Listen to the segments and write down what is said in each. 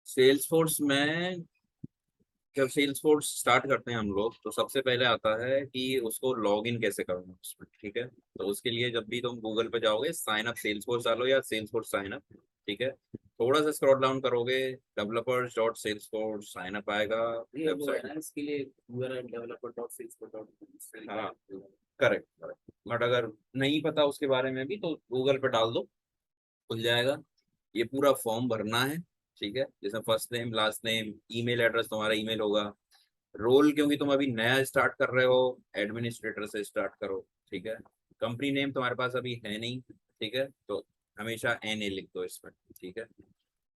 Sales force में जब sales force start करते हैं हम लोग तो सबसे पहले आता है कि उसको लॉग इन कैसे करना है उसमें। ठीक है, तो उसके लिए जब भी तुम गूगल पे जाओगे साइन अप सेल्स फोर्स डालो या सेल्स फोर्स साइन अप। ठीक है, थोड़ा सा स्क्रॉल डाउन करोगे developers dot Salesforce sign up आएगा ये वो है वेबसाइट। ना, इसके लिए यूआरएल developer.salesforce.com। हाँ, करेक्ट करेक्ट। बट अगर नहीं पता उसके बारे में भी तो गूगल पे डाल दो, खुल जाएगा। ये पूरा फॉर्म भरना है। ठीक है, जैसे first name last name email address, तुम्हारा ईमेल होगा। रोल क्योंकि तुम अभी नया स्टार्ट कर रहे हो, एडमिनिस्ट्रेटर से स्टार्ट करो। ठीक है, कंपनी नेम तुम्हारे पास अभी है नहीं। ठीक है, तो हमेशा एन ए लिख दो इसमें। ठीक है,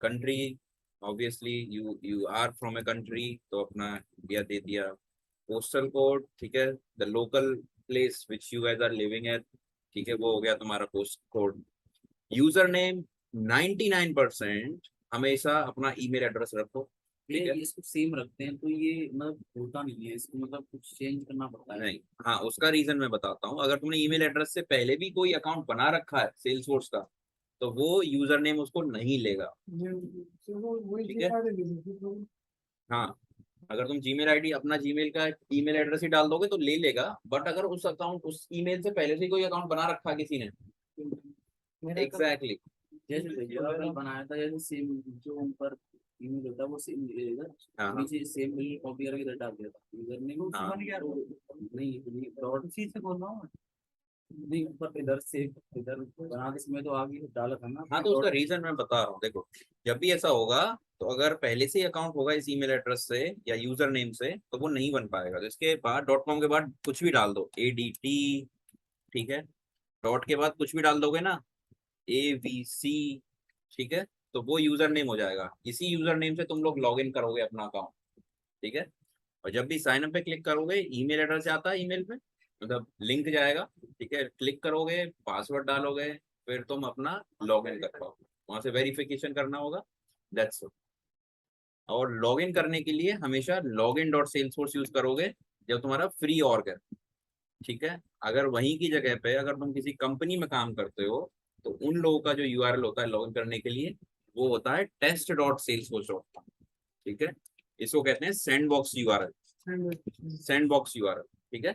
country obviously you you are from a country, तो अपना इंडिया दे दिया। पोस्टल कोड, ठीक है, the local place which you guys are living at. ठीक है, वो हो गया तुम्हारा पोस्ट कोड। यूजर नेम 99% हमेशा अपना ईमेल एड्रेस रखो। ठीक ये है, इसको सेम रखते हैं तो ये मतलब होता नहीं है, इसको मतलब कुछ चेंज करना पड़ता है। नहीं, हाँ, उसका रीजन मैं बताता हूँ। अगर तुमने ईमेल एड्रेस से पहले भी कोई अकाउंट बना रखा है सेल्सफोर्स का तो वो यूजर नेम उसको नहीं लेगा। ठीक है, हाँ, अगर तुम जीमेल आईडी अपना जीमेल का ईमेल एड्रेस ही डाल दोगे तो ले लेगा, बट अगर उस अकाउंट उस ईमेल से पहले से कोई अकाउंट बना रखा है किसी ने। मेरा कब एग्जैक्टली जैसे यूआरएल बनाया था, जैसे सेम जो ऊपर ईमेल होता है वो सेम रहेगा, हाँ हाँ नीचे सेम बिल कॉपी करके इधर डाल दिया था यूजर ने वो हाँ बन गया तो नहीं डॉट सी से बोल रहा हूँ। नहीं ऊपर इधर से इधर बनाते समय तो आगे डाला था ना हाँ, फिर तो उसका डॉट। रीजन मैं बता रहा हूँ। देखो, जब भी ऐसा होगा तो अगर पहले से ही अकाउंट होगा इस ईमेल एड्रेस से या यूजर नेम से तो वो नहीं बन पाएगा। तो इसके बाद डॉट कॉम के बाद कुछ भी डाल दो, ADT। ठीक है, डॉट के बाद कुछ भी डाल दोगे ना, AVC। ठीक है, तो वो यूजर नेम हो जाएगा। इसी यूजर नेम से तुम लोग लॉग इन करोगे अपना अकाउंट। ठीक है, और जब भी साइन अप पे क्लिक करोगे ईमेल एड्रेस आता है ईमेल पे, मतलब लिंक जाएगा। ठीक है, क्लिक करोगे, पासवर्ड डालोगे, फिर तुम अपना लॉग इन कर पाओगे। वहां से वेरिफिकेशन करना होगा, दैट्स। और लॉग इन करने के लिए हमेशा log in dot Salesforce use करोगे जब तुम्हारा फ्री ऑर्ग है। ठीक है, अगर वहीं की जगह पे अगर तुम किसी कंपनी में काम करते हो तो उन लोगों का जो यूआरएल होता है लॉग इन करने के लिए वो होता है test.salesforce.com। ठीक है, इसको कहते हैं सैंडबॉक्स यूआरएल। Sandbox URL. ठीक है,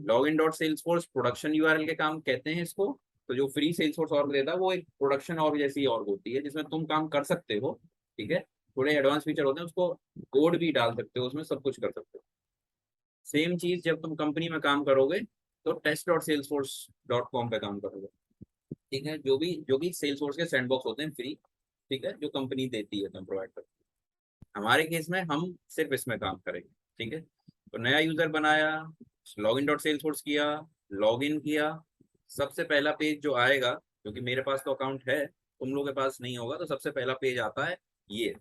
log in dot Salesforce production URL के काम कहते हैं इसको। तो जो फ्री सेल्सफोर्स ऑर्ग देता है वो एक प्रोडक्शन ऑर्ग जैसी ऑर्ग होती है जिसमें तुम काम कर सकते हो। ठीक है, थोड़े एडवांस फीचर होते हैं, उसको कोड भी डाल सकते हो, उसमें सब कुछ कर सकते हो। सेम चीज जब तुम कंपनी में काम करोगे तो test.salesforce.com पे काम करोगे। ठीक है, जो भी सेल्सफोर्स के सैंडबॉक्स होते हैं फ्री। ठीक है, जो कंपनी देती है, तुम प्रोवाइड करते हो। हमारे केस में हम सिर्फ इसमें काम करेंगे। ठीक है, तो नया यूजर बनाया, लॉग इन डॉट सेल्सफोर्स किया, लॉग इन किया। सबसे पहला पेज जो आएगा, क्योंकि मेरे पास तो अकाउंट है, तुम लोगों के पास नहीं होगा, तो सबसे पहला पेज आता है ये।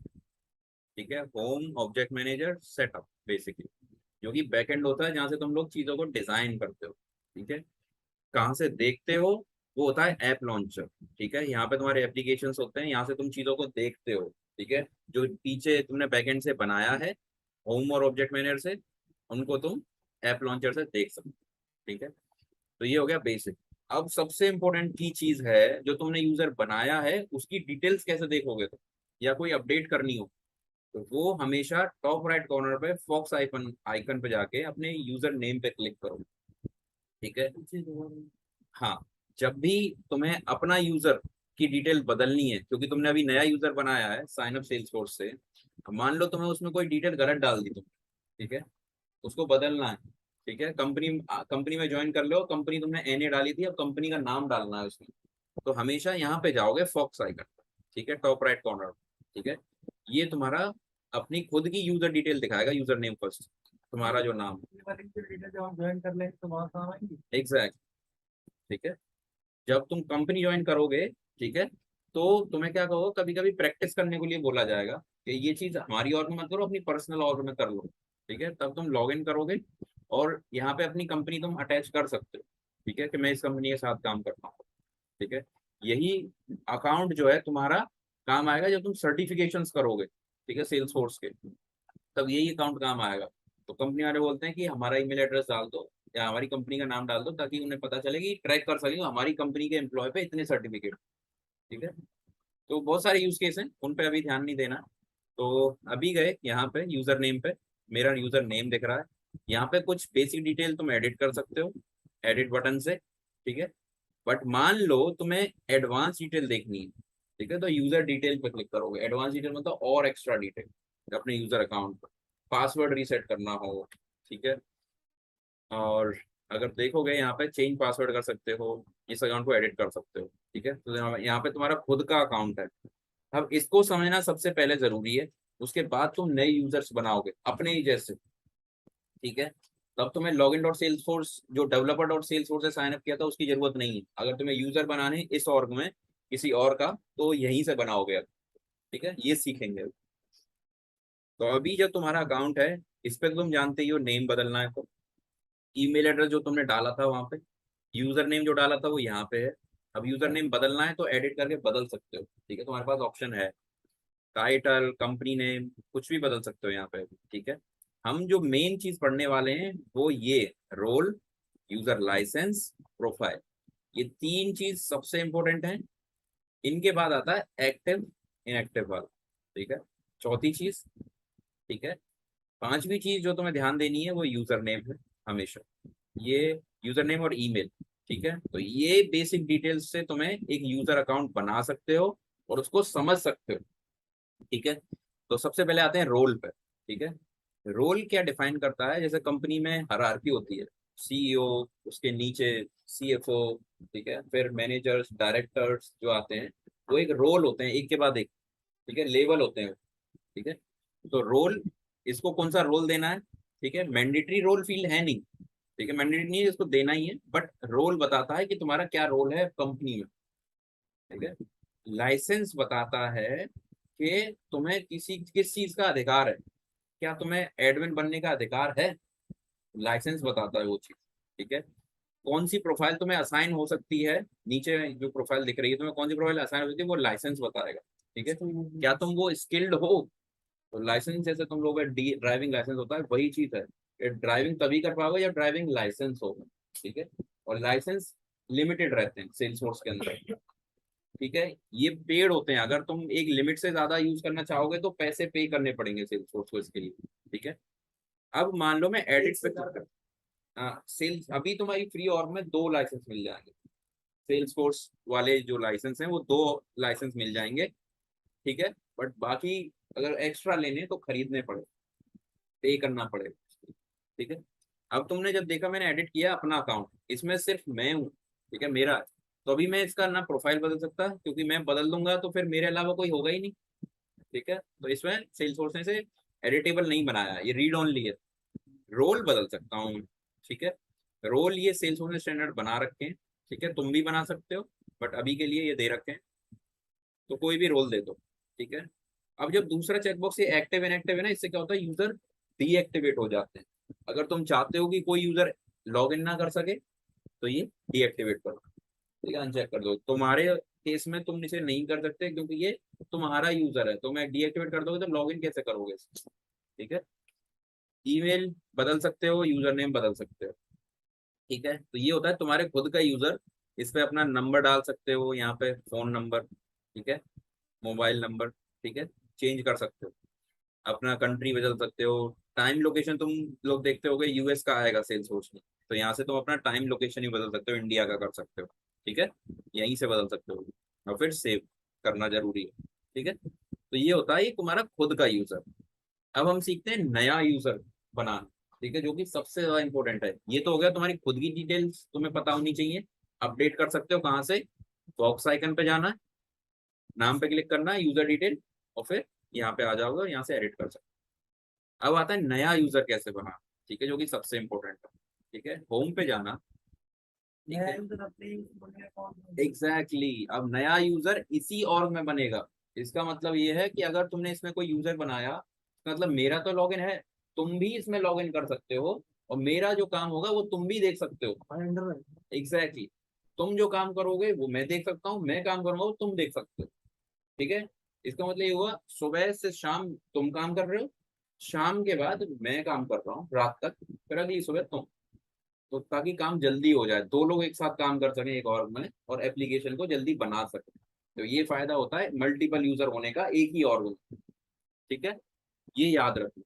ठीक है, home object manager setup basically, जो कि बैकएंड होता है जहाँ से तुम लोग चीजों को डिजाइन करते हो। ठीक है, कहाँ से देखते हो, वो होता है ऐप लॉन्चर। ठीक है, यहाँ पे तुम्हारे एप्लीकेशंस होते हैं, यहाँ से तुम चीजों को देखते हो। ठीक है, जो पीछे तुमने बैकएंड से बनाया है होम और ऑब्जेक्ट मैनेजर से, उनको तुम ऐप लॉन्चर से देख सकते हो। ठीक है, तो ये हो गया बेसिक। अब सबसे इंपॉर्टेंट की चीज है, जो तुमने यूजर बनाया है उसकी डिटेल्स कैसे देखोगे तुम, या कोई अपडेट करनी हो तो वो हमेशा टॉप राइट कॉर्नर पे फॉक्स आइकन आइकन पे जाके अपने यूजर नेम पे क्लिक करो। ठीक है, हाँ, जब भी तुम्हें अपना यूजर की डिटेल बदलनी है, क्योंकि तुमने अभी नया यूजर बनाया है साइन अप सेल्स फोर्स से, मान लो तुम्हें उसमें कोई डिटेल गलत डाल दी तुम। ठीक है, उसको बदलना है। ठीक है, कंपनी कंपनी में ज्वाइन कर लो, कंपनी तुमने NA डाली थी, अब कंपनी का नाम डालना है उसमें। तो हमेशा यहाँ पे जाओगे फॉक्स आइकन। ठीक है, टॉप राइट कॉर्नर। ठीक है, ये तुम्हारा अपनी खुद की यूजर डिटेल दिखाएगा, यूजर नेम फर्स्ट, तुम्हारा जो नाम। ज्वाइन कर ले तो वहाँ काम आएंगी। एग्जैक्ट। ठीक है, जब तुम कंपनी ज्वाइन करोगे, ठीक है, तो तुम्हें क्या कहो, कभी कभी प्रैक्टिस करने के लिए बोला जाएगा कि ये चीज हमारी ऑर्ग में मत करो, अपनी पर्सनल ऑर्ग में कर लो। ठीक है, तब तुम लॉग इन करोगे और यहाँ पे अपनी कंपनी तुम अटैच कर सकते हो। ठीक है, कि मैं इस कंपनी के साथ काम करता हूँ। ठीक है, यही अकाउंट जो है तुम्हारा काम आएगा जब तुम सर्टिफिकेशंस करोगे। ठीक है, सेल्स फोर्स के, तब यही अकाउंट काम आएगा। तो कंपनी वाले बोलते हैं कि हमारा ईमेल एड्रेस डाल दो या हमारी कंपनी का नाम डाल दो, ताकि उन्हें पता चले कि ट्रैक कर सके हमारी कंपनी के एम्प्लॉय पे इतने सर्टिफिकेट। ठीक है, तो बहुत सारे यूज केस हैं, उन पे अभी ध्यान नहीं देना। तो अभी गए यहाँ पे यूजर नेम पे, मेरा यूजर नेम दिख रहा है। यहाँ पे कुछ बेसिक डिटेल तुम एडिट कर सकते हो एडिट बटन से, ठीक है। बट मान लो तुम्हें एडवांस डिटेल देखनी है, ठीक है, तो यूजर डिटेल पे क्लिक करोगे। एडवांस डिटेल मतलब और एक्स्ट्रा डिटेल अपने यूजर अकाउंट पर, पासवर्ड रीसेट करना हो, ठीक है। और अगर देखोगे यहाँ पे चेंज पासवर्ड कर सकते हो, इस अकाउंट को एडिट कर सकते हो, ठीक है। तो यहाँ पे तुम्हारा खुद का अकाउंट है। अब इसको समझना सबसे पहले जरूरी है, उसके बाद तुम नए यूजर्स बनाओगे अपने ही जैसे, ठीक है। तब तुम्हें लॉगिन डॉट सेल्स फोर्स जो डेवलपर डॉट सेल्स फोर्स से साइन अप किया था उसकी जरूरत नहीं है। अगर तुम्हें यूजर बनाने हैं इस ऑर्ग में किसी और का, तो यहीं से बनाओगे अब, ठीक है, ये सीखेंगे। तो अभी जब तुम्हारा अकाउंट है, इस पे तो तुम जानते ही हो नेम बदलना है, तो ईमेल एड्रेस जो तुमने डाला था वहां पे, यूजर नेम जो डाला था वो यहाँ पे है। अब यूजर नेम बदलना है तो एडिट करके बदल सकते हो, ठीक है, तुम्हारे पास ऑप्शन है। टाइटल, कंपनी नेम, कुछ भी बदल सकते हो यहाँ पे, ठीक है। हम जो मेन चीज पढ़ने वाले हैं वो ये रोल, यूजर लाइसेंस, प्रोफाइल, ये तीन चीज सबसे इंपॉर्टेंट है। इनके बाद आता है एक्टिव इनएक्टिव वाला, ठीक है, चौथी चीज, ठीक है। पांचवी चीज जो तुम्हें ध्यान देनी है वो यूजर नेम है हमेशा, ये यूजर नेम और ईमेल, ठीक है। तो ये बेसिक डिटेल्स से तुम्हें एक यूजर अकाउंट बना सकते हो और उसको समझ सकते हो, ठीक है। तो सबसे पहले आते हैं रोल पे, ठीक है। रोल क्या डिफाइन करता है, जैसे कंपनी में हायरार्की होती है, सीईओ, उसके नीचे सीएफओ, ठीक है, फिर मैनेजर्स, डायरेक्टर्स जो आते हैं, वो एक रोल होते हैं एक के बाद एक, ठीक है, लेवल होते हैं, ठीक है। तो रोल, इसको कौन सा रोल देना है, ठीक है, मैंडेटरी रोल फील्ड है नहीं, ठीक है, मैंडेटरी नहीं है, इसको देना ही है, बट रोल बताता है कि तुम्हारा क्या रोल है कंपनी में, ठीक है। लाइसेंस बताता है कि तुम्हें किसी किस चीज का अधिकार है, क्या तुम्हें एडमिन बनने का अधिकार है, लाइसेंस बताता है वो चीज, ठीक है। कौन सी प्रोफाइल तुम्हें असाइन हो सकती है, नीचे जो प्रोफाइल दिख रही है तुम्हें कौन सी प्रोफाइल असाइन हो सकती है वो लाइसेंस बताएगा, ठीक है। क्या तुम वो स्किल्ड हो, तो लाइसेंस जैसे तुम लोग ड्राइविंग लाइसेंस होता है वही चीज है, ये ड्राइविंग तभी कर पाओगे जब ड्राइविंग लाइसेंस होगा, ठीक है। और लाइसेंस लिमिटेड रहते हैं सेल्स फोर्स के अंदर, ठीक है, ये पेड होते हैं। अगर तुम एक लिमिट से ज्यादा यूज करना चाहोगे तो पैसे पे करने पड़ेंगे सेल्स फोर्स को इसके लिए, ठीक है। अब मान लो मैं एडिट पे क्लिक कर, हाँ सेल्स, अभी तुम्हारी फ्री ऑर्ग में दो लाइसेंस मिल जाएंगे, सेल्स फोर्स वाले जो लाइसेंस हैं वो दो लाइसेंस मिल जाएंगे, ठीक है। बट बाकी अगर एक्स्ट्रा लेने हैं तो खरीदने पड़े, पे करना पड़ेगा, ठीक है। अब तुमने जब देखा मैंने एडिट किया अपना अकाउंट, इसमें सिर्फ मैं हूँ, ठीक है, मेरा है। तो अभी मैं इसका ना प्रोफाइल बदल सकता, क्योंकि मैं बदल दूंगा तो फिर मेरे अलावा कोई होगा ही नहीं, ठीक है। तो इसमें सेल्सफोर्स ने से एडिटेबल नहीं बनाया, ये रीड ओनली है। रोल बदल सकता हूँ, ठीक है। रोल ये सेल्सफोर्स ने स्टैंडर्ड बना रखे हैं, ठीक है, तुम भी बना सकते हो, बट अभी के लिए ये दे रखे हैं, तो कोई भी रोल दे दो, ठीक है। अब जब दूसरा चेकबॉक्स ये एक्टिव इनएक्टिव है ना, इससे क्या होता है यूजर डीएक्टिवेट हो जाते हैं। अगर तुम चाहते हो कि कोई यूजर लॉग इन ना कर सके तो ये डीएक्टिवेट करो, ठीक है, अनचेक कर दो। तुम्हारे केस में तुम इसे नहीं कर सकते क्योंकि ये तुम्हारा यूजर है, तो मैं डीएक्टिवेट कर दोगे तो लॉग इन कैसे करोगे इसमें? ठीक है। ईमेल बदल सकते हो, यूजर नेम बदल सकते हो, ठीक है। तो ये होता है तुम्हारे खुद का यूजर, इस पे अपना नंबर डाल सकते हो, यहाँ पे फोन नंबर, ठीक है, मोबाइल नंबर, ठीक है, चेंज कर सकते हो, अपना कंट्री बदल सकते हो। टाइम लोकेशन तुम लोग देखते होगे यूएस का आएगा सेल्स फोर्स में, तो यहाँ से तुम अपना टाइम लोकेशन ही बदल सकते हो, इंडिया का कर सकते हो, ठीक है, यहीं से बदल सकते हो। और फिर सेव करना जरूरी है, ठीक है। तो ये होता है ये तुम्हारा खुद का यूजर। अब हम सीखते हैं नया यूजर बनाना, ठीक है, जो कि सबसे ज्यादा इंपॉर्टेंट है। ये तो हो गया तुम्हारी खुद की डिटेल्स तुम्हें पता होनी चाहिए, अपडेट कर सकते हो कहाँ से, बॉक्स आइकन पे जाना है, नाम पे क्लिक करना है, यूजर डिटेल, और फिर यहाँ पे आ जाओगे, यहाँ से एडिट कर सकते हो। अब आता है नया यूजर कैसे बना, ठीक है, जो कि सबसे इंपॉर्टेंट है, ठीक है, होम पे जाना, ठीक है, एग्जैक्टली अब नया यूजर इसी ऑर्ग में बनेगा। इसका मतलब ये है कि अगर तुमने इसमें कोई यूजर बनाया, इसका मतलब मेरा तो लॉगिन है, तुम भी इसमें लॉगिन कर सकते हो, और मेरा जो काम होगा वो तुम भी देख सकते हो, एग्जैक्टली। तुम जो काम करोगे वो मैं देख सकता हूँ, मैं काम करूंगा वो तुम देख सकते हो, ठीक है। इसका मतलब ये हुआ सुबह से शाम तुम काम कर रहे हो, शाम के बाद मैं काम कर रहा हूँ रात तक, फिर अगली सुबह तुम, तो ताकि काम जल्दी हो जाए, दो लोग एक साथ काम कर सकें एक और में, और एप्लीकेशन को जल्दी बना सकें। तो ये फायदा होता है मल्टीपल यूजर होने का एक ही ऑर्ग में, ठीक है, ये याद रखना।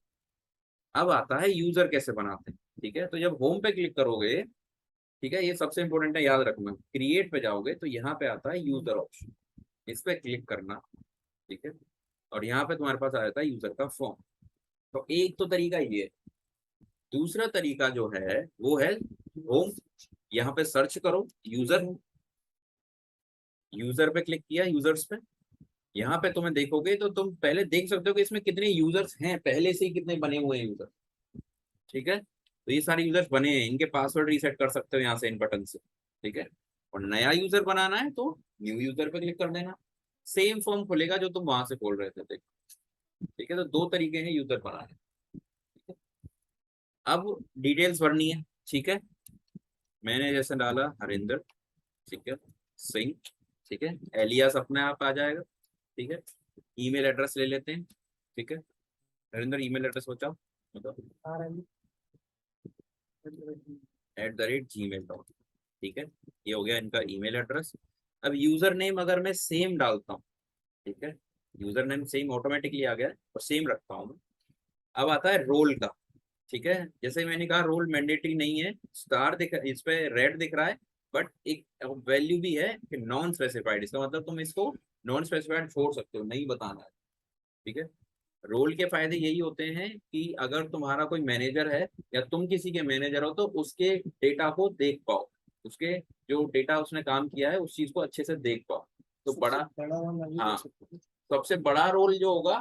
अब आता है यूजर कैसे बनाते हैं। ठीक है, तो जब होम पे क्लिक करोगे, ठीक है, ये सबसे इंपॉर्टेंट है, याद रखना। क्रिएट पे जाओगे तो यहाँ पे आता है यूजर ऑप्शन, इस पे क्लिक करना। ठीक है, और यहाँ पे तुम्हारे पास आ जाता है यूजर का फॉर्म। तो एक तो तरीका ये है। दूसरा तरीका जो है वो है होम, यहाँ पे सर्च करो यूजर, यूजर पे क्लिक किया, यूजर्स पे। यहाँ पे तुम्हें देखोगे तो तुम पहले देख सकते हो कि इसमें कितने यूजर्स हैं, पहले से ही कितने बने हुए हैं यूजर। ठीक है, तो ये सारे यूजर्स बने हैं, इनके पासवर्ड रीसेट कर सकते हो यहाँ से इन बटन से। ठीक है, और नया यूजर बनाना है तो न्यू यूजर पे क्लिक कर देना, सेम फॉर्म खुलेगा जो तुम वहां से खोल रहे थे। ठीक है, तो दो तरीके हैं यूजर बनाने। ठीक है, अब डिटेल्स भरनी है। ठीक है, मैंने जैसे डाला हरिंदर, ठीक है, सिंह, ठीक है, एलियास अपने आप आ जाएगा। ठीक है, ईमेल एड्रेस ले लेते हैं। ठीक है, हरिंदर ईमेल एड्रेस बताओ, बताओ। @gmail.com। ठीक है, ये हो गया इनका ईमेल एड्रेस। अब यूजर नेम अगर मैं सेम डालता हूँ, ठीक है, यूजर नेम सेम ऑटोमेटिकली आ गया है और सेम रखता हूँ। अब आता है रोल का। ठीक है, जैसे मैंने कहा रोल मैंडेटरी नहीं है, स्टार दिख, इस पे रेड दिख रहा है, बट एक वैल्यू भी है कि नॉन स्पेसिफाइड, इसका मतलब तुम इसको नॉन स्पेसिफाइड छोड़ सकते हो, नहीं बताना है। ठीक है, रोल के फायदे यही होते हैं कि अगर तुम्हारा कोई मैनेजर है या तुम किसी के मैनेजर हो तो उसके डेटा को देख पाओ, उसके जो डेटा उसने काम किया है उस चीज को अच्छे से देख पाओ। तो बड़ा, हाँ, सबसे बड़ा रोल जो होगा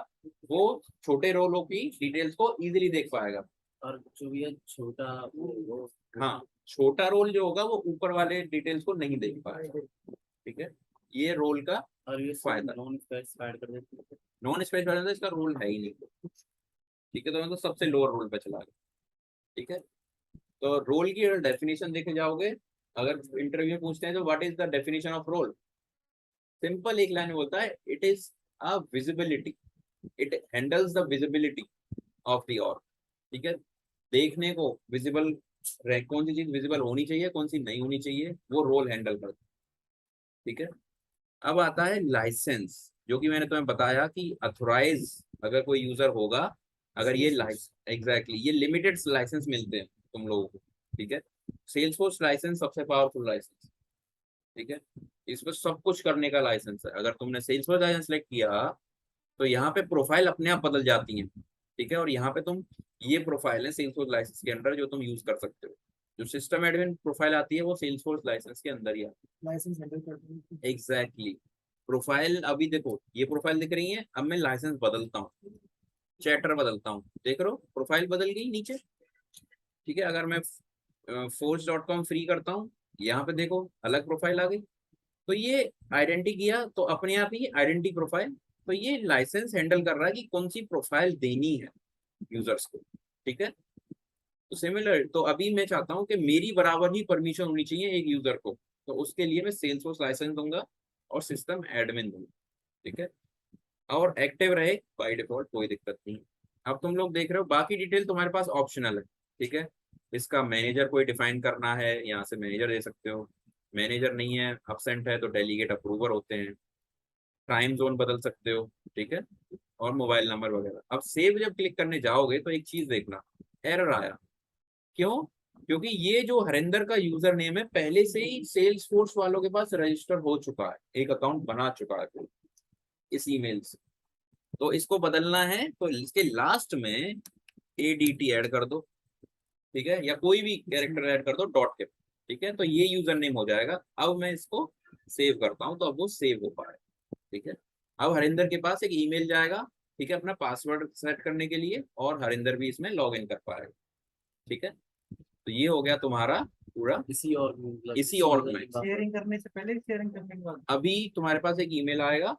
वो छोटे रोलों की डिटेल्स को इजीली देख पाएगा। और जो भी है छोटा वो हाँ, छोटा रोल जो होगा वो ऊपर वाले डिटेल्स को नहीं देख पाएगा। ठीक है, ये रोल का और ये फायदा। नॉन स्पेसिफाइड कर देते हैं। नॉन स्पेसिफाइड इसका रोल है ही नहीं। ठीक है, तो मतलब सबसे लोअर रोल पे चला गया। ठीक है, तो रोल की डेफिनेशन देखे जाओगे, अगर इंटरव्यू में पूछते हैं तो what is the definition of role, simple एक लाइन में बोलता है it is a visibility, it handles the visibility of the org. ठीक है, देखने को विजिबल, कौन सी चीज विजिबल होनी चाहिए कौन सी नहीं होनी चाहिए वो रोल हैंडल करता है। ठीक है, अब आता है लाइसेंस, जो कि मैंने तुम्हें बताया कि अथोराइज अगर कोई यूजर होगा, अगर ये लाइसेंस, एग्जैक्टली ये लिमिटेड लाइसेंस मिलते हैं तुम लोगों को। ठीक है, सेल्सफोर्स लाइसेंस सबसे पावरफुल लाइसेंस। ठीक है, इस पर सब कुछ करने का लाइसेंस है। अगर तुमने सेल्सफोर्स लाइसेंस सेलेक्ट किया तो यहाँ पे प्रोफाइल अपने आप बदल जाती है। ठीक है, और यहाँ पे तुम, ये प्रोफाइल है सेल्सफोर्स लाइसेंस के अंदर जो तुम यूज कर सकते हो। जो सिस्टम एडमिन प्रोफाइल आती है वो सेल्सफोर्स लाइसेंस के अंदर ही आती है। लाइसेंस हैंडल करते हैं एग्जैक्टली। प्रोफाइल अभी देखो ये प्रोफाइल दिख रही है, अब मैं लाइसेंस बदलता हूँ, चैटर बदलता हूँ, देख रहे हो प्रोफाइल बदल गई नीचे। ठीक है, अगर मैं force.com फ्री करता हूँ, यहाँ पे देखो अलग प्रोफाइल आ गई। तो ये आइडेंटिटी किया तो अपने आप ही आइडेंटिटी प्रोफाइल, तो ये लाइसेंस हैंडल कर रहा है कि कौन सी प्रोफाइल देनी है यूजर्स को। ठीक है, तो सिमिलर, तो अभी मैं चाहता हूँ कि मेरी बराबर ही परमिशन होनी चाहिए एक यूजर को, तो उसके लिए मैं सेल्सफोर्स लाइसेंस दूंगा और सिस्टम एडमिन दूंगा। ठीक है, और एक्टिव रहे बाय डिफॉल्ट, कोई दिक्कत नहीं। अब तुम लोग देख रहे हो बाकी डिटेल तुम्हारे पास ऑप्शनल है। ठीक है, इसका मैनेजर कोई डिफाइन करना है, यहाँ से मैनेजर दे सकते हो। मैनेजर नहीं है, absent है तो डेलीगेट अप्रूवर होते हैं। टाइम जोन बदल सकते हो। ठीक है, और मोबाइल नंबर वगैरह। अब सेव जब क्लिक करने जाओगे तो एक चीज देखना, एरर आया, क्यों? क्योंकि ये जो हरिंदर का यूजर नेम है पहले से ही सेल्स फोर्स वालों के पास रजिस्टर हो चुका है, एक अकाउंट बना चुका है कोई इस ईमेल से। तो इसको बदलना है तो इसके लास्ट में ADT ऐड कर दो। ठीक है, या कोई भी कैरेक्टर ऐड कर दो डॉट के। ठीक है, तो ये यूजर नेम हो जाएगा। अब मैं इसको सेव करता हूँ तो अब वो सेव हो पाए। ठीक है, अब हरिंदर के पास एक ईमेल जाएगा, ठीक है, अपना पासवर्ड सेट करने के लिए, और हरिंदर भी इसमें लॉग इन कर पाएगा। ठीक है, तो ये हो गया तुम्हारा पूरा इसी ऑर्ग में। शेयरिंग करने से पहले, शेयरिंग करने के बाद। अभी तुम्हारे पास एक ईमेल आएगा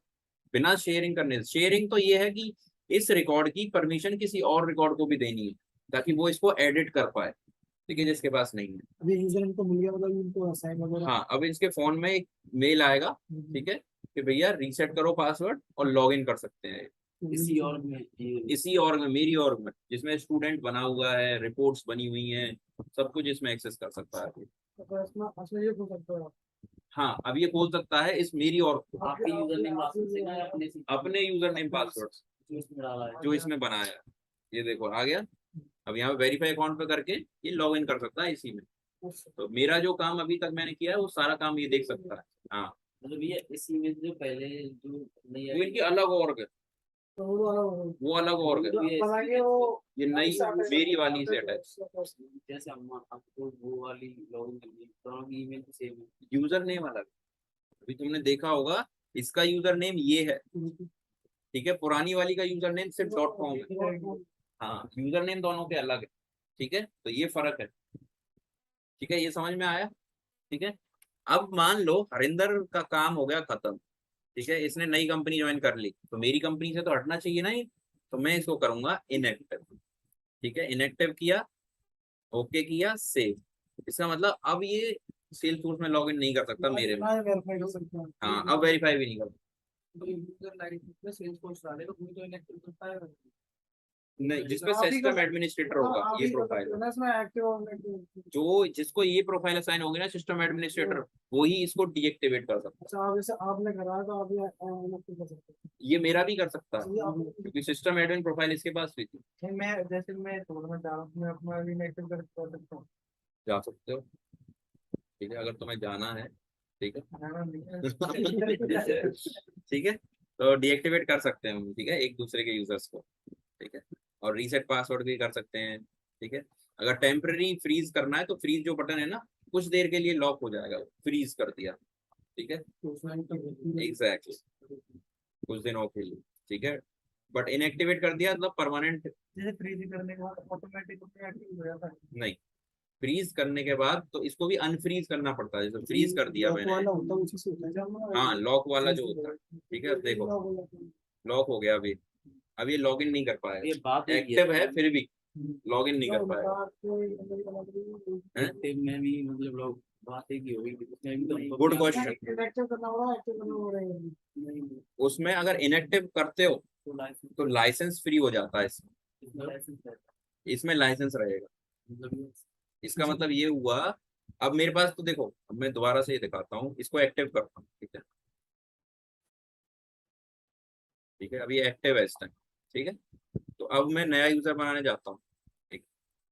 बिना शेयरिंग करने से। शेयरिंग तो ये है कि इस रिकॉर्ड की परमिशन किसी और रिकॉर्ड को भी देनी है ताकि वो इसको एडिट कर पाए। ठीक है, जिसके पास नहीं है अभी यूजर इनको मिल गया, मतलब इनको असाइन वगैरह। हाँ, अब इसके फोन में एक मेल आएगा, ठीक है, कि भैया रीसेट करो पासवर्ड और लॉग इन कर सकते हैं। इसी ऑर्ग में, मेरी ऑर्ग में, जिसमें स्टूडेंट बना हुआ है, रिपोर्ट्स बनी हुई हैं, सब कुछ इसमें एक्सेस कर सकता है। तो इसमें ये हो सकता है। हाँ, अब ये खोल सकता है इस मेरी और आपके यूजर नेम पासवर्ड से ना अपने अपने यूजर नेम पासवर्ड। जो इसमें डाला है। जो इसमें बनाया है। ये देखो आ गया। अब यहाँ पे वेरीफाई अकाउंट पे करके ये लॉग इन कर सकता है इसी में। तो मेरा जो काम अभी तक मैंने किया है वो सारा काम ये देख सकता है। हाँ, मतलब ये इसी में जो पहले जो नहीं वो इनकी अलग org है, तो वो वाला वो अलग org है। ये बनाएंगे वो ये नई मेरी वाली से अटैच। जैसे हम आपको वो वाली लॉगिन करनी है, दोनों की ईमेल तो सेम है। यूजर नेम अलग। अभी तुमने देखा होगा इसका यूजर नेम ये है, ठीक है। पुरानी वाली का यूजर नेम सिर्फ .com है। हाँ, यूजर नेम दोनों के अलग है, ठीक है। तो ये फर्क है, ठीक है। ये समझ में आया, ठीक है। अब मान लो हरिंदर का काम हो गया खत्म, ठीक है। इसने नई कंपनी ज्वाइन कर ली, तो मेरी कंपनी से तो हटना चाहिए नहीं। तो मैं इसको करूंगा इनएक्टिव, ठीक है। इनएक्टिव किया, ओके किया, सेव। इसका मतलब अब ये सेल्स फोर्स में लॉग इन नहीं कर सकता मेरे में। वेरीफाई कर सकते हैं। हाँ, अब वेरीफाई भी नहीं कर। यूजर लाइसेंस में सेल्सफोर्स डालेगा कोई तो इनेक्टिव करता है। नहीं, जिसपे आप ही कर सिस्टम सकते एडमिनिस्ट्रेटर हाँ, होगा आप ये ही कर प्रोफाइल, सकते हो ना इसमें एक्टिव और इनएक्टिव। जो जिसको ये प्रोफाइल असाइन होगी ना सिस्टम एडमिनिस्ट्रेटर, वही इसको डीएक्टिवेट कर सकता अच्छा आप जैसे आपने कराया तो आप ये इनएक्टिव कर सकते है। ये मेरा भी कर सकता है, हो। ये आप क्योंकि सिस्टम एडमिन प्रोफाइल इसके पास भी थी। नहीं, मैं जैसे मैं छोड़ना चाह रहा हूँ मैं अपना भी इनएक्टिव कर सकता हूँ। जा सकते हो, ठीक है, अगर तुम्हें जाना है, ठीक है। जाना नहीं है। ठीक है, तो डीएक्टिवेट कर सकते हैं हम, ठीक है, एक दूसरे के यूजर्स को, ठीक है। और रीसेट पासवर्ड भी कर सकते हैं, ठीक है। अगर टेम्पररी फ्रीज करना है तो फ्रीज जो बटन है ना, कुछ देर के लिए लॉक हो जाएगा, फ्रीज कर दिया, ठीक है। एग्जैक्टली, कुछ दिनों के लिए, ठीक है। बट इनएक्टिवेट कर दिया मतलब परमानेंट जैसे फ्रीज करने के बाद ऑटोमेटिक एक्टिव हो जाता है। नहीं। फ्रीज करने के बाद तो इसको भी अनफ्रीज करना पड़ता है, जैसे फ्रीज कर दिया मैंने। वाला होता है उसी से होता है जब हाँ, लॉक वाला जो होता है, ठीक है। अब देखो लॉक हो गया अभी, अब ये लॉग इन नहीं कर ये पाएगा। बात एक ही एक्टिव है फिर भी लॉग इन नहीं कर पाएगा। हैं? एक्टिव में भी मतलब लोग बात एक ही होगी, उसमें भी तो गुड क्वेश्चन। एक्टिव करना होगा एक्टिव करना होगा। नहीं उसमें अगर इनएक्टिव करते हो तो लाइसेंस तो लाइसेंस फ्री हो जाता है इसमें। इसमें लाइसेंस है इसमें लाइसेंस रहेगा। मतलब इसका मतलब ये हुआ, अब मेरे पास तो देखो, अब मैं दोबारा से ये दिखाता हूँ, इसको एक्टिव करता हूँ, ठीक है। ठीक है, अभी एक्टिव है इस टाइम, ठीक है। तो अब मैं नया यूजर बनाने जाता हूँ, एक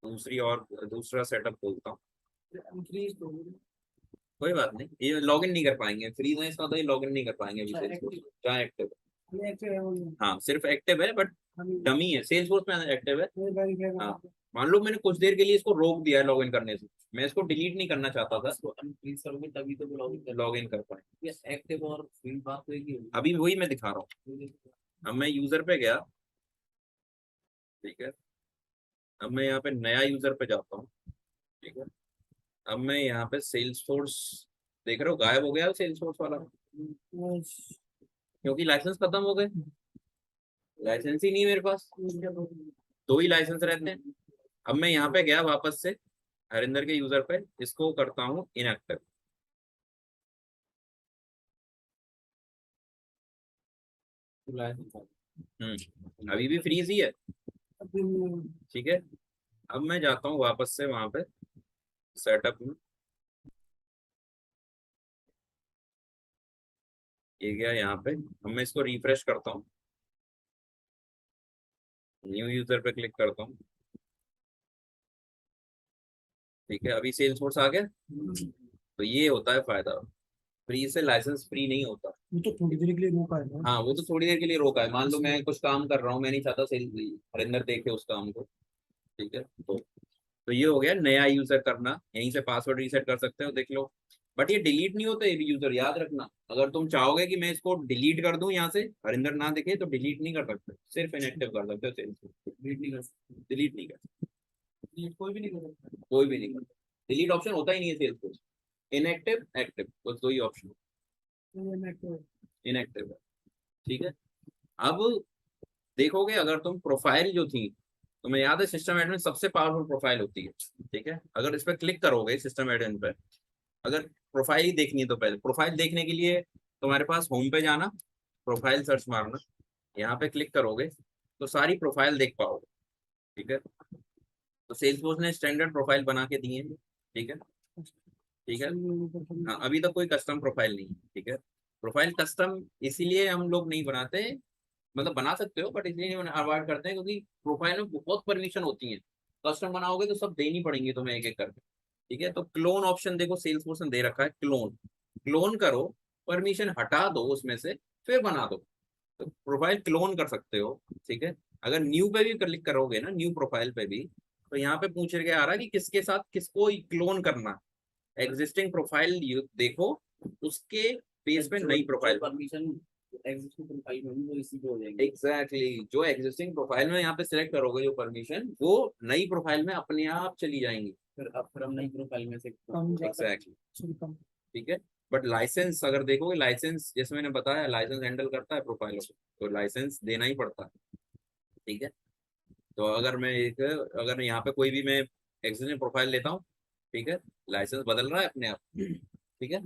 दूसरी और दूसरा सेटअप खोलता हूँ। फ्रीज तो कोई बात नहीं, ये लॉग इन नहीं कर पाएंगे, फ्रीज है इसका, तो ये लॉग इन नहीं कर पाएंगे अभी सेल्सफोर्स, जहाँ एक्टिव है। एक्टिव है वो हाँ, सिर्फ एक्टिव है बट डमी है, सेल्सफोर्स में एक्टिव है। वेरीफाई हाँ, मान लो मैंने कुछ देर के लिए इसको रोक दिया है लॉग इन करने से, मैं इसको डिलीट नहीं करना चाहता था, इसको अनफ्रीज करोगे तभी तो लॉगिन कर लॉग इन कर पाए। ये एक्टिव और फ्री बात तो एक ही होगी। अभी वही मैं दिखा रहा हूँ। अब मैं यूजर पे गया, ठीक है। अब मैं यहाँ पे नया यूजर पे जाता हूँ, ठीक है। अब मैं यहाँ पे सेल्स फोर्स, देख रहे हो गायब हो गया सेल्स फोर्स वाला, क्योंकि लाइसेंस खत्म हो गए, लाइसेंस ही नहीं है मेरे पास, दो ही लाइसेंस रहते हैं। अब मैं यहाँ पे गया वापस से हरिंदर के यूजर पे, इसको करता हूँ इनएक्टिव। अभी भी फ्रीज ही है, ठीक है। अब मैं जाता हूँ वापस से वहां पे सेटअप में, ये गया यहाँ पे। अब मैं इसको रिफ्रेश करता हूँ, न्यू यूजर पे क्लिक करता हूँ, ठीक है। अभी सेल्स फोर्स आ गया। तो ये होता है फायदा, फ्री से लाइसेंस फ्री नहीं होता। वो तो थोड़ी देर के लिए रोका है ना। हाँ, वो तो थोड़ी देर के लिए रोका है, मान लो मैं कुछ काम कर रहा हूँ, मैं नहीं चाहता सेल हरिंदर देखे उस काम को, ठीक है। तो ये हो गया नया यूजर करना, यहीं से पासवर्ड रीसेट कर सकते हो, देख लो। बट ये डिलीट नहीं होता ये यूजर, याद रखना। अगर तुम चाहोगे कि मैं इसको डिलीट कर दूं यहाँ से, हरिंदर ना दिखे, तो डिलीट नहीं कर सकते, सिर्फ इनएक्टिव कर सकते हो सेल्स को, डिलीट नहीं कर सकते, डिलीट नहीं कर सकते, कोई भी नहीं कर सकता। कोई भी नहीं कर सकता। डिलीट ऑप्शन होता ही नहीं है सेल्स को, इनएक्टिव एक्टिव बस दो ही ऑप्शन, इनएक्टिव है, ठीक है। अब देखोगे अगर तुम प्रोफाइल जो थी, तुम्हें याद है सिस्टम एडमिन सबसे पावरफुल प्रोफाइल होती है, ठीक है। अगर इस पर क्लिक करोगे सिस्टम एडमिन पे, अगर प्रोफाइल ही देखनी है तो पहले प्रोफाइल देखने के लिए तुम्हारे पास होम पे जाना, प्रोफाइल सर्च मारना, यहाँ पे क्लिक करोगे तो सारी प्रोफाइल देख पाओगे, ठीक है। तो सेल्सफोर्स ने स्टैंडर्ड प्रोफाइल बना के दिए हैं, ठीक है, ठीक है। हाँ, अभी तक कोई कस्टम प्रोफाइल नहीं है, ठीक है। प्रोफाइल कस्टम इसीलिए हम लोग नहीं बनाते मतलब बना सकते हो, बट इसलिए अवॉइड करते हैं क्योंकि प्रोफाइल में बहुत परमिशन होती है। कस्टम बनाओगे तो सब देनी पड़ेंगी तुम्हें एक एक करके। ठीक है, तो क्लोन ऑप्शन देखो सेल्स पर्सन दे रखा है, क्लोन, क्लोन करो, परमिशन हटा दो उसमें से, फिर बना दो, तो प्रोफाइल क्लोन कर सकते हो। ठीक है, अगर न्यू पे भी क्लिक करोगे ना, न्यू प्रोफाइल पे भी, तो यहाँ पे पूछ के आ रहा है कि किसके साथ किसको क्लोन करना। एग्जिस्टिंग प्रोफाइल देखो, उसके पेज पे नई प्रोफाइल। परमिशन एग्जिस्टिंग प्रोफाइल में भी वो इसी पे हो जाएंगे। एग्जैक्टली, जो एग्जिस्टिंग प्रोफाइल में यहाँ पे सिलेक्ट करोगे जो परमिशन, वो नई प्रोफाइल में अपने आप चली जाएंगी। फिर हम नई प्रोफाइल में से एग्जैक्टली, ठीक है। बट लाइसेंस अगर देखोगे, लाइसेंस जैसे मैंने बताया, लाइसेंस हैंडल करता है प्रोफाइलों को, तो लाइसेंस देना ही पड़ता है। ठीक है, तो अगर मैं एक, अगर यहाँ पे कोई भी मैं एग्जिस्टिंग प्रोफाइल लेता हूँ, ठीक है, लाइसेंस बदल रहा है अपने आप। ठीक है,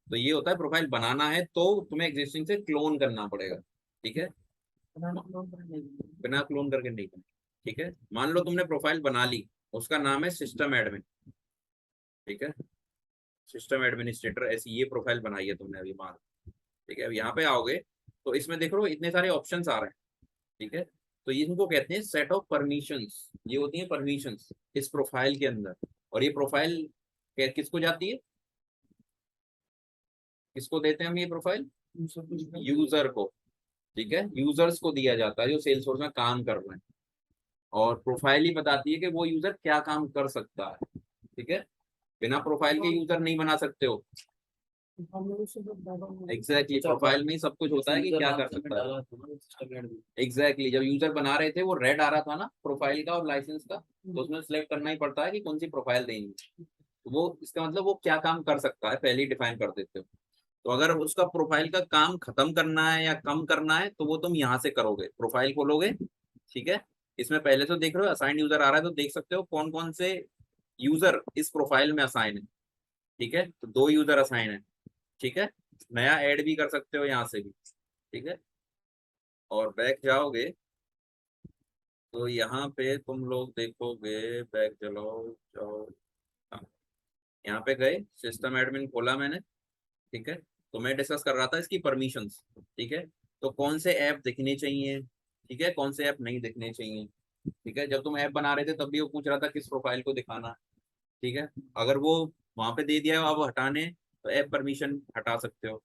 तो ये होता है प्रोफाइल बनाना है तो तुम्हें एग्जिस्टिंग से क्लोन करना पड़ेगा। ठीक है, बिना क्लोन करके नहीं बने। ठीक है, मान लो तुमने प्रोफाइल बना ली, उसका नाम है सिस्टम एडमिन। ठीक है, सिस्टम एडमिनिस्ट्रेटर, ऐसी ये प्रोफाइल बनाई है तुमने अभी, मान। ठीक है, अब यहाँ पे आओगे तो इसमें देख लो इतने सारे ऑप्शंस आ रहे हैं। ठीक है, तो ये इनको कहते हैं सेट ऑफ परमिशंस, ये होती है परमिशंस इस प्रोफाइल के अंदर। और ये प्रोफाइल किसको जाती है, किसको देते हैं हम ये प्रोफाइल, यूजर को। ठीक है, यूजर्स को दिया जाता है जो सेल्सफोर्स में काम कर रहे हैं। और प्रोफाइल ही बताती है कि वो यूजर क्या काम कर सकता है। ठीक है, बिना प्रोफाइल के यूजर नहीं बना सकते हो। एग्जैक्टली, प्रोफाइल में ही सब कुछ होता है कि क्या कर सकता है। एग्जैक्टली, जब यूजर बना रहे थे वो रेड आ रहा था ना प्रोफाइल का और लाइसेंस का, तो उसमें सिलेक्ट करना ही पड़ता है कि कौन सी प्रोफाइल देंगे। तो वो इसका मतलब वो क्या काम कर सकता है पहले ही डिफाइन कर देते हो। तो अगर उसका प्रोफाइल का काम खत्म करना है या कम करना है तो वो तुम यहाँ से करोगे, प्रोफाइल खोलोगे। ठीक है, इसमें पहले तो देख रहे हो असाइन यूजर आ रहा है, तो देख सकते हो कौन कौन से यूजर इस प्रोफाइल में असाइन है। ठीक है, तो 2 यूजर असाइन है। ठीक है, नया ऐड भी कर सकते हो यहाँ से भी। ठीक है, और बैक जाओगे तो यहाँ पे तुम लोग देखोगे, बैक चलो, जाओ, हाँ, यहाँ पे गए, सिस्टम एडमिन खोला मैंने। ठीक है, तो मैं डिस्कस कर रहा था इसकी परमिशंस। ठीक है, तो कौन से ऐप दिखने चाहिए, ठीक है, कौन से ऐप नहीं दिखने चाहिए। ठीक है, जब तुम ऐप बना रहे थे तब भी वो पूछ रहा था किस प्रोफाइल को दिखाना। ठीक है, अगर वो वहां पे दे दिया अब हटाने, तो ऐप परमिशन हटा सकते हो।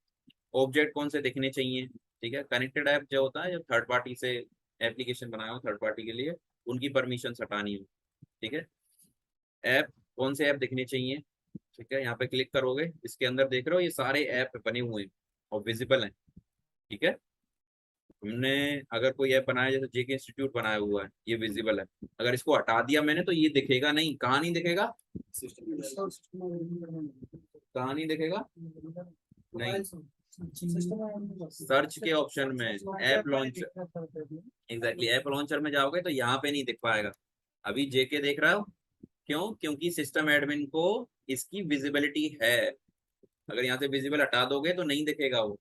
ऑब्जेक्ट कौन से दिखने चाहिए। ठीक है, कनेक्टेड ऐप जो होता है, जो थर्ड पार्टी से एप्लीकेशन बनाया हो थर्ड पार्टी के लिए, उनकी परमिशन हटानी है। ठीक है, ऐप, कौन से ऐप दिखने चाहिए। ठीक है, यहाँ पे क्लिक करोगे, इसके अंदर देख रहे हो ये सारे ऐप बने हुए हैं और विजिबल हैं। ठीक है, हमने अगर कोई ऐप बनाया, जैसे जेके इंस्टीट्यूट बनाया हुआ है, ये विजिबल है। अगर इसको हटा दिया मैंने तो ये दिखेगा नहीं, कहाँ नहीं दिखेगा, कहाँ नहीं दिखेगा, नहीं, सर्च के ऑप्शन में, app launcher. Exactly, app launcher में जाओगे तो यहाँ पे नहीं दिख पाएगा। अभी जेके देख रहा हो, क्यों, क्योंकि सिस्टम एडमिन को इसकी विजिबिलिटी है। अगर यहाँ से विजिबल हटा दोगे तो नहीं दिखेगा वो।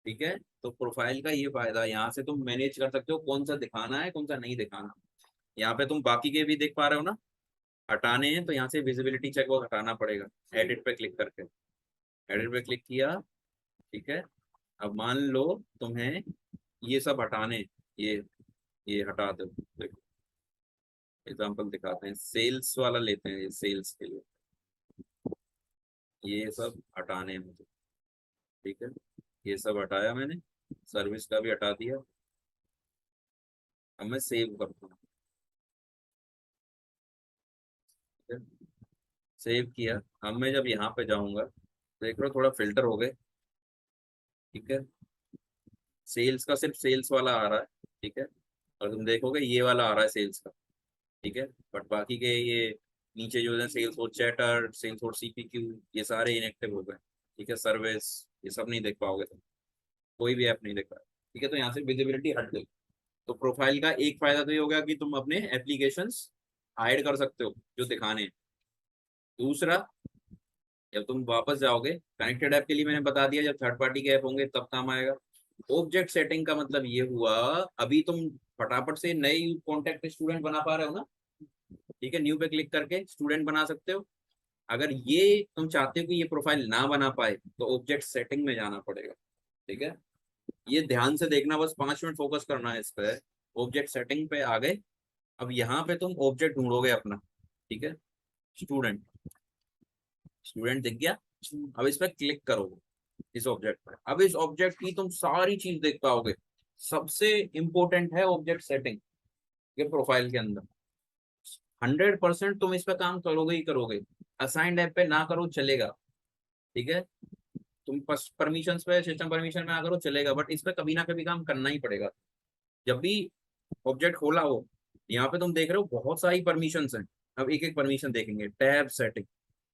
ठीक है, तो प्रोफाइल का ये फायदा है, यहाँ से तुम मैनेज कर सकते हो कौन सा दिखाना है कौन सा नहीं दिखाना। यहाँ पे तुम बाकी के भी देख पा रहे हो ना, हटाने हैं तो यहाँ से विजिबिलिटी चेक वो हटाना पड़ेगा, एडिट पे क्लिक करके। एडिट पे क्लिक किया। ठीक है, अब मान लो तुम्हें ये सब हटाने, ये हटा दो। देखो एग्जांपल दिखाते हैं, सेल्स वाला लेते हैं, ये सेल्स के लिए ये सब हटाने हैं मुझे। ठीक है, ये सब हटाया मैंने, सर्विस का भी हटा दिया। अब मैं सेव करता हूँ। ठीक है, सेव किया। अब मैं जब यहाँ पे जाऊंगा, देख लो थोड़ा फिल्टर हो गए। ठीक है, सेल्स का सिर्फ सेल्स वाला आ रहा है। ठीक है, और तुम देखोगे ये वाला आ रहा है सेल्स का। ठीक है, बट बाकी के ये नीचे जो है सेल्स और चैटर, सेल्स और सीपीक्यू, ये सारे इनएक्टिव हो गए। ठीक है, सर्विस, ये सब नहीं देख पाओगे तुम, कोई भी ऐप नहीं देख पाओगे। ठीक है, तो यहाँ से विजिबिलिटी हट गई। तो प्रोफाइल का एक फायदा तो ये हो गया कि तुम अपने एप्लीकेशंस हाइड कर सकते हो जो दिखाने हैं। दूसरा, जब तुम वापस जाओगे, कनेक्टेड ऐप के लिए मैंने बता दिया, जब थर्ड पार्टी के ऐप होंगे तब काम आएगा। ऑब्जेक्ट सेटिंग का मतलब ये हुआ, अभी तुम फटाफट से नए कॉन्टेक्ट स्टूडेंट बना पा रहे हो ना। ठीक है, न्यू पे क्लिक करके स्टूडेंट बना सकते हो। अगर ये तुम चाहते हो कि ये प्रोफाइल ना बना पाए तो ऑब्जेक्ट सेटिंग में जाना पड़ेगा। ठीक है, ये ध्यान से देखना, बस 5 मिनट फोकस करना है इस पे। ऑब्जेक्ट सेटिंग पे आ गए। अब यहाँ पे तुम ऑब्जेक्ट ढूंढोगे अपना, ठीक है। स्टूडेंट, स्टूडेंट दिख गया। अब इस पे क्लिक करोगे, इस ऑब्जेक्ट पर। अब इस ऑब्जेक्ट की तुम सारी चीज देख पाओगे। सबसे इंपॉर्टेंट है ऑब्जेक्ट सेटिंग ये प्रोफाइल के अंदर। 100% तुम इस पे काम करोगे ही करोगे। असाइंड ऐप पे ना करो चलेगा, ठीक है। तुम परमिशन पे, सिस्टम परमिशन में ना करो चलेगा, बट इस पे कभी ना कभी काम करना ही पड़ेगा। जब भी ऑब्जेक्ट खोला हो, यहाँ पे तुम देख रहे हो बहुत सारी परमिशंस हैं। अब एक एक परमिशन देखेंगे। टैब सेटिंग,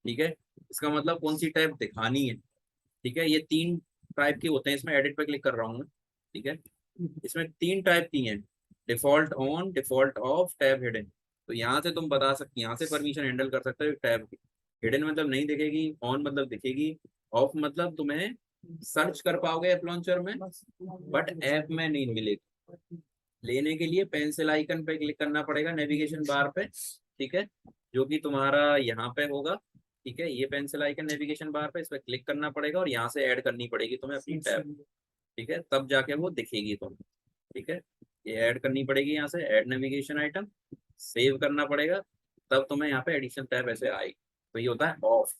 ठीक है। इसका मतलब कौन सी टैब दिखानी है, ठीक है। ये 3 टाइप के होते हैं इसमें। एडिट पे क्लिक कर रहा हूँ मैं, ठीक है। इसमें 3 टाइप की हैं। Default on, default of, tab hidden. तो यहाँ से तुम बता सकते, यहाँ से परमिशन हैंडल कर सकते हो टैब की। हिडन मतलब नहीं दिखेगी, ऑन मतलब दिखेगी, ऑफ मतलब तुम्हें सर्च कर पाओगे ऐप लॉन्चर में, बट ऐप में नहीं मिलेगी। लेने के लिए पेंसिल आइकन पे क्लिक करना पड़ेगा नेविगेशन बार पे, ठीक है। जो कि तुम्हारा यहाँ पे होगा, ठीक है। ये पेंसिल आइकन नेविगेशन बार पे, इस पे क्लिक करना पड़ेगा और यहाँ से ऐड करनी पड़ेगी तुम्हें अपनी टैब, ठीक है। तब जाके वो दिखेगी तुम्हें, ठीक है। ये ऐड करनी पड़ेगी, यहाँ से ऐड नेविगेशन आइटम, सेव करना पड़ेगा। तब तुम्हें यहाँ पे एडिशन टैब ऐसे आएगी। तो ये होता है ऑफ।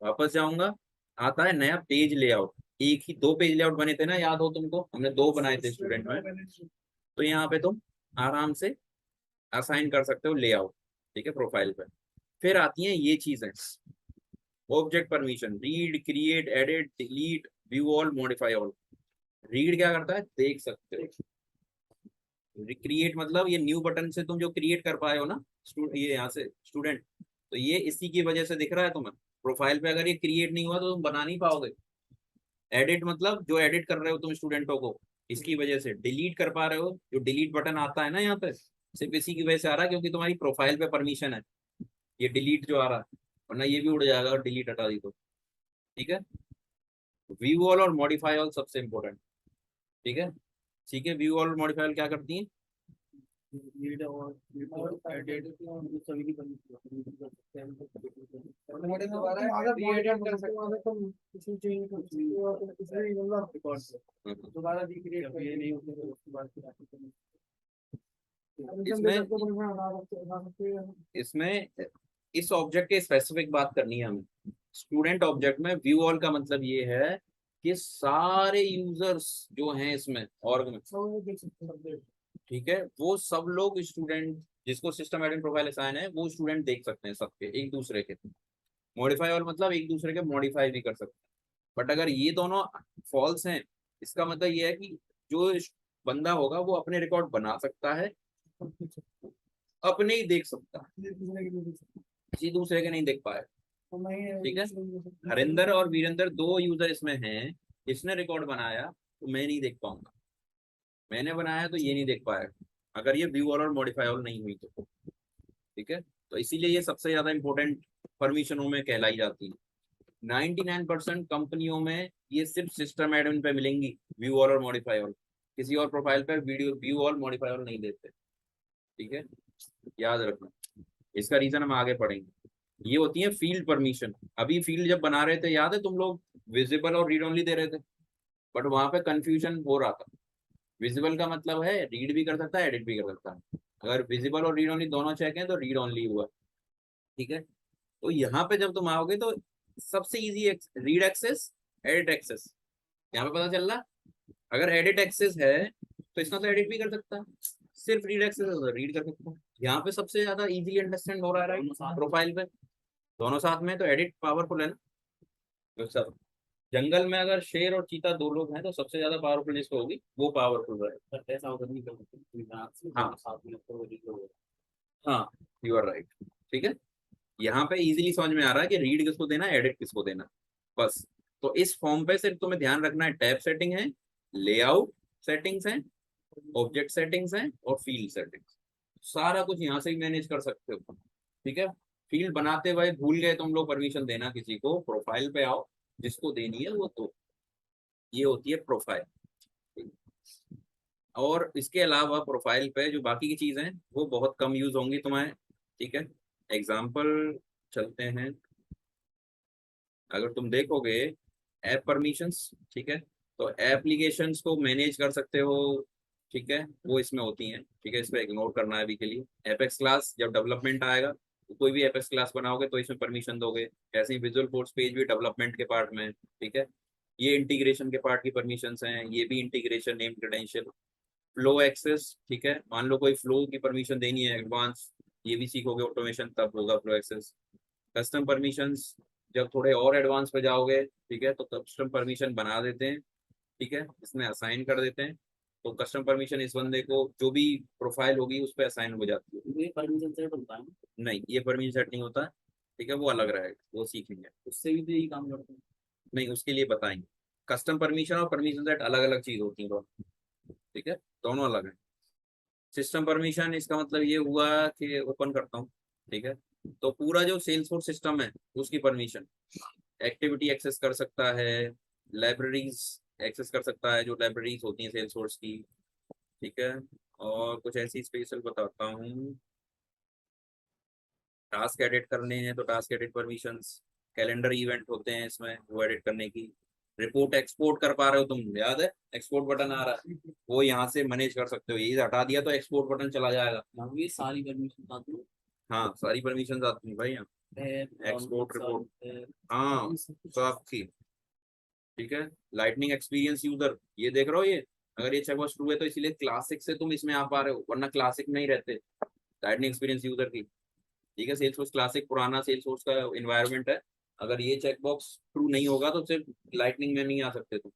वापस जाऊंगा, आता है नया पेज लेआउट। एक ही 2 पेज लेआउट बने थे ना, याद हो तुमको, हमने 2 बनाए थे स्टूडेंट में। तो यहाँ पे तुम आराम से असाइन कर सकते हो लेआउट, ठीक है, प्रोफाइल पे। फिर आती हैं ये चीजें। Object permission, read, create, edit, delete, view all, modify all. Read क्या करता है, देख सकते हो। क्रिएट मतलब ये न्यू बटन से तुम जो क्रिएट कर पाए हो ना, ये यहाँ से स्टूडेंट, तो ये इसी की वजह से दिख रहा है तुम्हें। प्रोफाइल पे अगर ये क्रिएट नहीं हुआ तो तुम बना नहीं पाओगे। एडिट मतलब जो एडिट कर रहे हो तुम स्टूडेंटों को, इसकी वजह से। डिलीट कर पा रहे हो, जो डिलीट बटन आता है ना यहाँ पे, सिर्फ इसी की वजह से आ रहा है, क्योंकि तुम्हारी प्रोफाइल पे परमिशन है। ये डिलीट जो आ रहा है, वरना ये भी उड़ जाएगा और डिलीट हटा दी तो, ठीक है। व्यू ऑल और मॉडिफाई ऑल सबसे इंपॉर्टेंट, ठीक है। ठीक है, व्यू ऑल और मॉडिफाई ऑल क्या करती हैं? रीड और एडिट सभी की कर सकते हैं। ऑटोमेटिक दोबारा क्रिएट कर सकते हो, तुम किसी चेंज कर सकते हो और किसी भी मतलब रिकॉर्ड से दोबारा रिक्रिएट कर, ये नहीं होता तो उसके बाद फिर आके करना। इसमें हटा सकते हो। इसमें इस ऑब्जेक्ट के स्पेसिफिक बात करनी है हमें। स्टूडेंट ऑब्जेक्ट में व्यू ऑल का मतलब ये है कि सारे यूजर्स जो हैं इसमें ऑर्ग में, सब देख सकते हो। ठीक है, वो सब लोग स्टूडेंट जिसको सिस्टम एडमिन प्रोफाइल असाइन है वो स्टूडेंट देख सकते हैं सबके, एक दूसरे के। मॉडिफाई ऑल मतलब एक दूसरे के मॉडिफाई भी कर सकते हैं। बट अगर ये दोनों फॉल्स हैं, इसका मतलब ये है कि जो बंदा होगा वो अपने रिकॉर्ड बना सकता है, अपने ही देख सकता है, किसी दूसरे के नहीं देख पाए, ठीक है। हरिंदर और वीरेंद्र 2 यूजर इसमें हैं। इसने रिकॉर्ड बनाया तो मैं नहीं देख पाऊंगा, मैंने बनाया तो ये नहीं देख पाया, अगर ये व्यू ऑल और मॉडिफाई ऑल नहीं हुई तो, ठीक है। तो इसीलिए ये सबसे ज्यादा इंपॉर्टेंट परमिशनों में कहलाई जाती है। 99% कंपनियों में ये सिर्फ सिस्टम एडमिन पे मिलेंगी, व्यू ऑल और मॉडिफाई ऑल। किसी और प्रोफाइल पे video view all modify all नहीं देते, ठीक है। याद रखना, इसका रीजन हम आगे पढ़ेंगे। ये होती है फील्ड परमिशन। अभी फील्ड जब बना रहे थे, याद है तुम लोग विजिबल और रीड ओनली दे रहे थे, बट वहां पे कंफ्यूजन हो रहा था। विजिबल का मतलब है रीड भी कर सकता है, एडिट भी कर सकता है। अगर विजिबल और रीड ओनली दोनों चेक है तो रीड ओनली हुआ, ठीक है। तो यहाँ पे जब तुम आओगे तो सबसे easy read access, edit access, यहाँ पे पता चल रहा। अगर एडिट एक्सेस है तो इसका तो एडिट भी कर सकता है, सिर्फ रीड एक्सेस है तो रीड कर सकता है। यहाँ पे सबसे ज्यादा इजीली अंडरस्टैंड हो रहा है राइट, प्रोफाइल पे दोनों साथ में, तो एडिट पावरफुल है ना। तो सब जंगल में अगर शेर और चीता 2 लोग हैं तो सबसे ज्यादा पावरफुल जिसको होगी वो पावरफुल है। ऐसा होगा नहीं कर सकते, हाँ साथ में तो वो रीड होगा। हाँ, यू आर राइट, ठीक है। यहाँ पे इजीली समझ में आ रहा है कि रीड किसको देना है, एडिट किसको देना है, बस। तो इस फॉर्म पे सिर्फ तुम्हें ध्यान रखना है, टैब सेटिंग है, लेआउट सेटिंग्स हैं, ऑब्जेक्ट सेटिंग्स हैं और फील्ड सेटिंग्स। सारा कुछ यहाँ से ही मैनेज कर सकते हो, ठीक है। फील्ड बनाते हुए भूल गए तुम लोग परमिशन देना किसी को, प्रोफाइल पे आओ, जिसको देनी है वो तो, ये होती है प्रोफाइल। और इसके अलावा प्रोफाइल पे जो बाकी की चीजें हैं वो बहुत कम यूज होंगी तुम्हारे, ठीक है। एग्जाम्पल चलते हैं। अगर तुम देखोगे ऐप परमिशंस, ठीक है, तो एप्लीकेशंस को मैनेज कर सकते हो, ठीक है, वो इसमें होती हैं, ठीक है, इसमें इग्नोर करना है अभी के लिए। एपेक्स क्लास जब डेवलपमेंट आएगा तो कोई भी एपेक्स क्लास बनाओगे तो इसमें परमिशन दोगे। ऐसे ही विजुअल फोर्स पेज भी डेवलपमेंट के पार्ट में है, ठीक है। ये इंटीग्रेशन के पार्ट की परमिशंस हैं, ये भी integration name credential. Flow access, ठीक है, मान लो कोई फ्लो की परमिशन देनी है एडवांस, ये भी सीखोगे ऑटोमेशन तब होगा फ्लो एक्सेस। कस्टम परमिशंस जब थोड़े और एडवांस पे जाओगे, ठीक है, तो कस्टम परमिशन बना देते हैं, ठीक है, इसमें असाइन कर देते हैं। तो कस्टम परमिशन इस बंदे को जो भी प्रोफाइल होगी उस पर असाइन हो जाती है। ये परमिशन सेट होता है, नहीं, ये परमिशन सेट नहीं होता, ठीक है, वो अलग रहेगा, वो सीखेंगे। उससे भी तो यही काम करते हैं। नहीं, उसके लिए बताएंगे। कस्टम परमिशन और परमिशन सेट अलग अलग चीज होती है दोनों, ठीक है, दोनों अलग है। सिस्टम परमिशन इसका मतलब ये हुआ कि ओपन करता हूँ, ठीक है, तो पूरा जो सेल्सफोर्स सिस्टम है उसकी परमिशन, एक्टिविटी एक्सेस कर सकता है, लाइब्रेरीज एक्सेस कर सकता है जो लाइब्रेरीज होती हैं सेल्सफोर्स की, ठीक है। और कुछ ऐसी स्पेशल बताता हूँ, टास्क एडिट करने हैं तो task edit permissions, calendar event होते हैं इसमें वो एडिट करने की। रिपोर्ट एक्सपोर्ट कर पा रहे हो तुम, याद है एक्सपोर्ट बटन आ रहा है, वो यहाँ से मैनेज कर सकते हो, ये हटा दिया तो एक्सपोर्ट बटन चला जाएगा। यहाँ भी सारी परमिशन आती हाँ, सारी परमिशन आती हैं भाई यहाँ, है। एक्सपोर्ट रिपोर्ट, हाँ सबकी, ठीक है। लाइटनिंग एक्सपीरियंस यूजर, ये देख रहे हो ये, अगर ये चेकबॉक्स ट्रू है तो इसीलिए क्लासिक से तुम इसमें आ पा रहे हो, वरना क्लासिक में ही रहते। लाइटनिंग एक्सपीरियंस यूजर की, ठीक है, सेल्सफोर्स क्लासिक पुराना सेल्सफोर्स का इन्वायरमेंट है, अगर ये चेकबॉक्स ट्रू नहीं होगा तो सिर्फ लाइटनिंग में नहीं आ सकते तुम,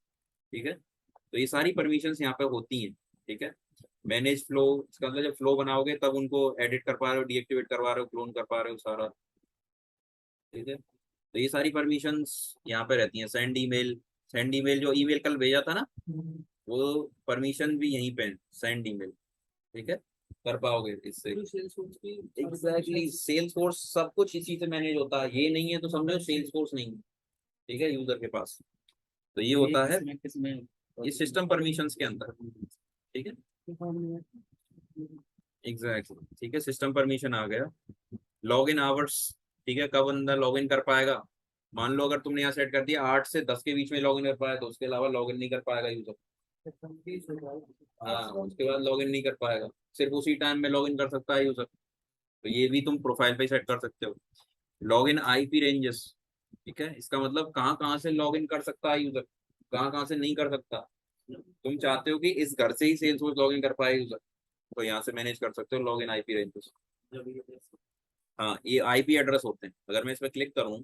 ठीक है। तो ये सारी परमिशंस यहाँ पे होती हैं, ठीक है। मैनेज फ्लो, इसका मतलब जब फ्लो बनाओगे तब उनको एडिट कर पा रहे हो, डीएक्टिवेट करवा रहे हो, क्लोन कर पा रहे हो सारा, ठीक है। तो ये सारी परमिशंस यहाँ पे रहती हैं। सेंड ईमेल जो ईमेल कल भेजा था ना, वो परमिशन भी यहीं पे है, सेंड ईमेल, ठीक है, कर पाओगे इससे। एग्जैक्टली, सेल्स फोर्स सब कुछ इसी से मैनेज होता है, ये नहीं है तो समझो सेल्स फोर्स नहीं है, ठीक है, यूजर के पास। तो ये होता है, किसमें ये सिस्टम परमिशंस के अंदर, ठीक है, एग्जैक्टली, ठीक है, सिस्टम परमिशन आ गया। लॉग इन आवर्स, ठीक है, कब बंदा लॉग इन कर पाएगा, मान लो अगर तुमने यहाँ सेट कर दिया 8 से 10 के बीच में लॉग इन कर पाया तो उसके अलावा लॉग इन नहीं कर पाएगा यूजर। हाँ, उसके बाद लॉग इन नहीं कर पाएगा, सिर्फ उसी टाइम में लॉग इन कर सकता है यूजर। तो ये भी तुम प्रोफाइल पे सेट कर सकते हो। लॉग इन आईपी रेंजेस, ठीक है, इसका मतलब कहाँ कहाँ से लॉग इन कर सकता है यूजर, कहाँ कहाँ से नहीं कर सकता। तुम चाहते हो कि इस घर से ही सेल्सफोर्स लॉग इन कर पाए यूजर, तो यहाँ से मैनेज कर सकते हो लॉग इन आईपी रेंजेस। हाँ, ये आईपी एड्रेस होते हैं, अगर मैं इसमें क्लिक करूँ,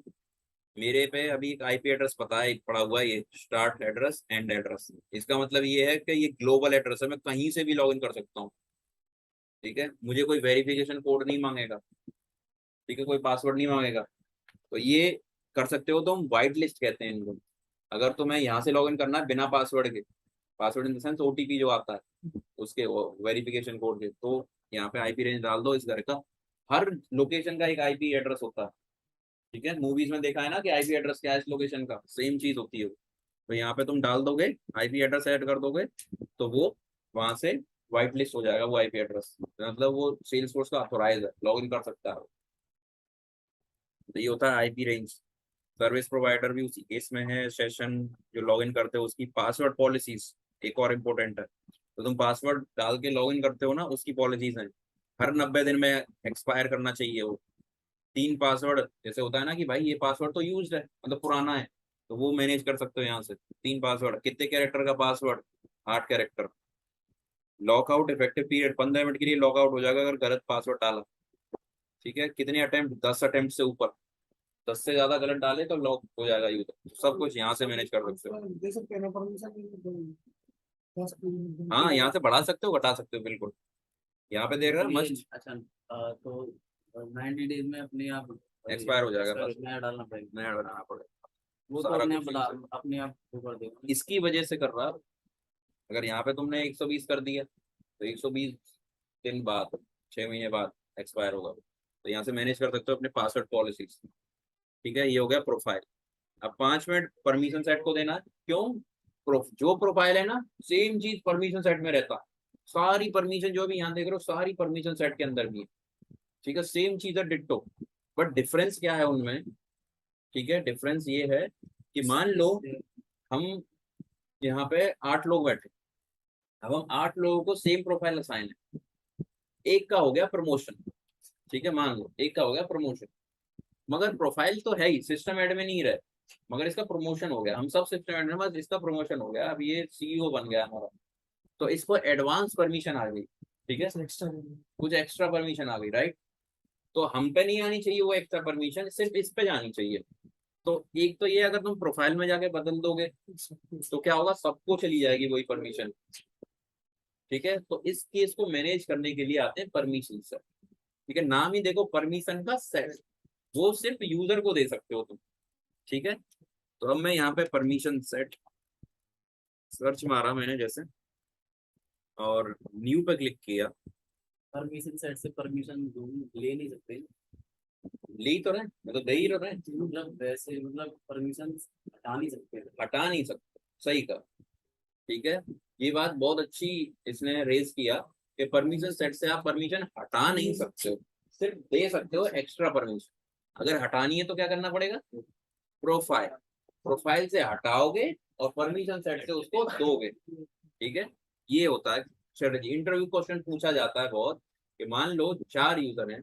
मेरे पे अभी एक आईपी एड्रेस पता है पड़ा हुआ है, ये स्टार्ट एड्रेस एंड एड्रेस, इसका मतलब ये है कि ये ग्लोबल एड्रेस है, मैं कहीं से भी लॉग इन कर सकता हूँ, ठीक है, मुझे कोई वेरिफिकेशन कोड नहीं मांगेगा, ठीक है, कोई पासवर्ड नहीं मांगेगा। तो ये कर सकते हो तुम, वाइट लिस्ट कहते हैं इनको। अगर तुम्हें यहाँ से लॉग इन करना है बिना पासवर्ड के, password in the sense OTP जो आता है उसके वेरिफिकेशन कोड के, तो यहाँ पे आईपी रेंज डाल दो इस घर का। हर लोकेशन का एक आईपी एड्रेस होता है, ठीक है, मूवीज में देखा है ना कि आईपी एड्रेस क्या है इस लोकेशन का, सेम चीज होती है वो। तो यहाँ पे तुम डाल दोगे, आईपी एड्रेस ऐड कर दोगे, तो वो वहां से व्हाइट लिस्ट हो जाएगा वो आईपी एड्रेस, मतलब वो सेल्स फोर्स का ऑथोराइज है, लॉग इन कर सकता है। तो ये होता है आईपी रेंज। सर्विस प्रोवाइडर भी उसी केस में है, सेशन जो लॉग इन करते हो उसकी पासवर्ड पॉलिसीज एक और इम्पोर्टेंट है। तो तुम पासवर्ड डाल के लॉग इन करते हो ना, उसकी पॉलिसीज हैं, हर 90 दिन में एक्सपायर करना चाहिए वो। 3 पासवर्ड जैसे होता है ना कि भाई ये पासवर्ड तो यूज है, मतलब पुराना है, तो वो मैनेज कर सकते हो यहाँ से। 3 पासवर्ड, कितने कैरेक्टर का password, 8 character. Lockout effective period 15 minute के लिए लॉकआउट हो जाएगा अगर गलत पासवर्ड डाला, ठीक है। कितने अटेम्प्ट, 10 अटेम्प्ट से ऊपर, 10 से ज्यादा गलत डाले तो लॉक हो जाएगा यूजर। सब कुछ यहाँ से मैनेज कर सकते हो। दे सकते हैं ना परमिशन, हाँ, यहाँ से बढ़ा सकते हो घटा सकते हो, बिल्कुल। यहाँ पे देख रहे हो ये मस्ट अच्छा तो 90 डेज में अपने आप एक्सपायर हो जाएगा, बस नया डालना पड़ेगा। नया बनाना पड़ेगा, वो तो सारा अपने कुछ अपने आप वो कर देगा। इसकी वजह से कर रहा है। अगर यहाँ पे तुमने 120 कर दिया तो 120 दिन बाद, 6 महीने बाद एक्सपायर होगा, तो यहाँ से मैनेज कर सकते हो अपने पासवर्ड पॉलिसीज, ठीक है। ये हो गया प्रोफाइल। अब 5 मिनट परमिशन सेट को देना है, क्यों, जो प्रोफाइल है ना सेम चीज परमिशन सेट में रहता है, सारी परमिशन जो भी यहाँ देख रहे हो सारी परमिशन सेट के अंदर भी है, ठीक है, सेम चीज है डिट्टो। बट डिफरेंस क्या है उनमें, ठीक है, डिफरेंस ये है कि मान लो हम यहाँ पे 8 लोग बैठे, अब हम 8 लोगों को सेम प्रोफाइल असाइन है। एक का हो गया प्रमोशन, ठीक है, मान लो एक का हो गया प्रमोशन, मगर प्रोफाइल तो है ही, सिस्टम एडमिन ही रहे, मगर इसका प्रमोशन हो गया, हम सब सिस्टम एडमिन, बस इसका प्रमोशन हो गया, अब ये सीईओ बन गया हमारा, तो इसको एडवांस परमिशन आ गई, ठीक है, कुछ एक्स्ट्रा परमिशन आ गई, राइट। तो हम पे नहीं आनी चाहिए वो एक्स्ट्रा परमिशन, सिर्फ इस पे जानी चाहिए। तो एक तो ये, अगर तुम प्रोफाइल में जाके बदल दोगे तो क्या होगा, सबको चली जाएगी वही परमिशन, ठीक है। तो इस केस को मैनेज करने के लिए आते हैं परमिशन सेट, ठीक है, नाम ही देखो परमिशन का सेट, वो सिर्फ यूजर को दे सकते हो तुम, ठीक है। तो अब मैं यहाँ पे परमिशन सेट सर्च मारा मैंने जैसे, और न्यू पे क्लिक किया, परमिशन सेट से परमिशन ले नहीं सकते, ले ही तो रहे, मैं तो दे ही रहे, मतलब वैसे मतलब परमिशन हटा नहीं सकते। हटा नहीं सकते, सही का, ठीक है। ये बात बहुत अच्छी इसने रेज किया कि परमिशन सेट से आप परमिशन हटा नहीं सकते हो, सिर्फ दे सकते हो एक्स्ट्रा परमिशन। अगर हटानी है तो क्या करना पड़ेगा, प्रोफाइल, प्रोफाइल से हटाओगे और परमिशन सेट से उसको दोगे, ठीक है। ये होता है स्ट्रेटजी। इंटरव्यू क्वेश्चन पूछा जाता है बहुत, कि मान लो 4 यूजर हैं,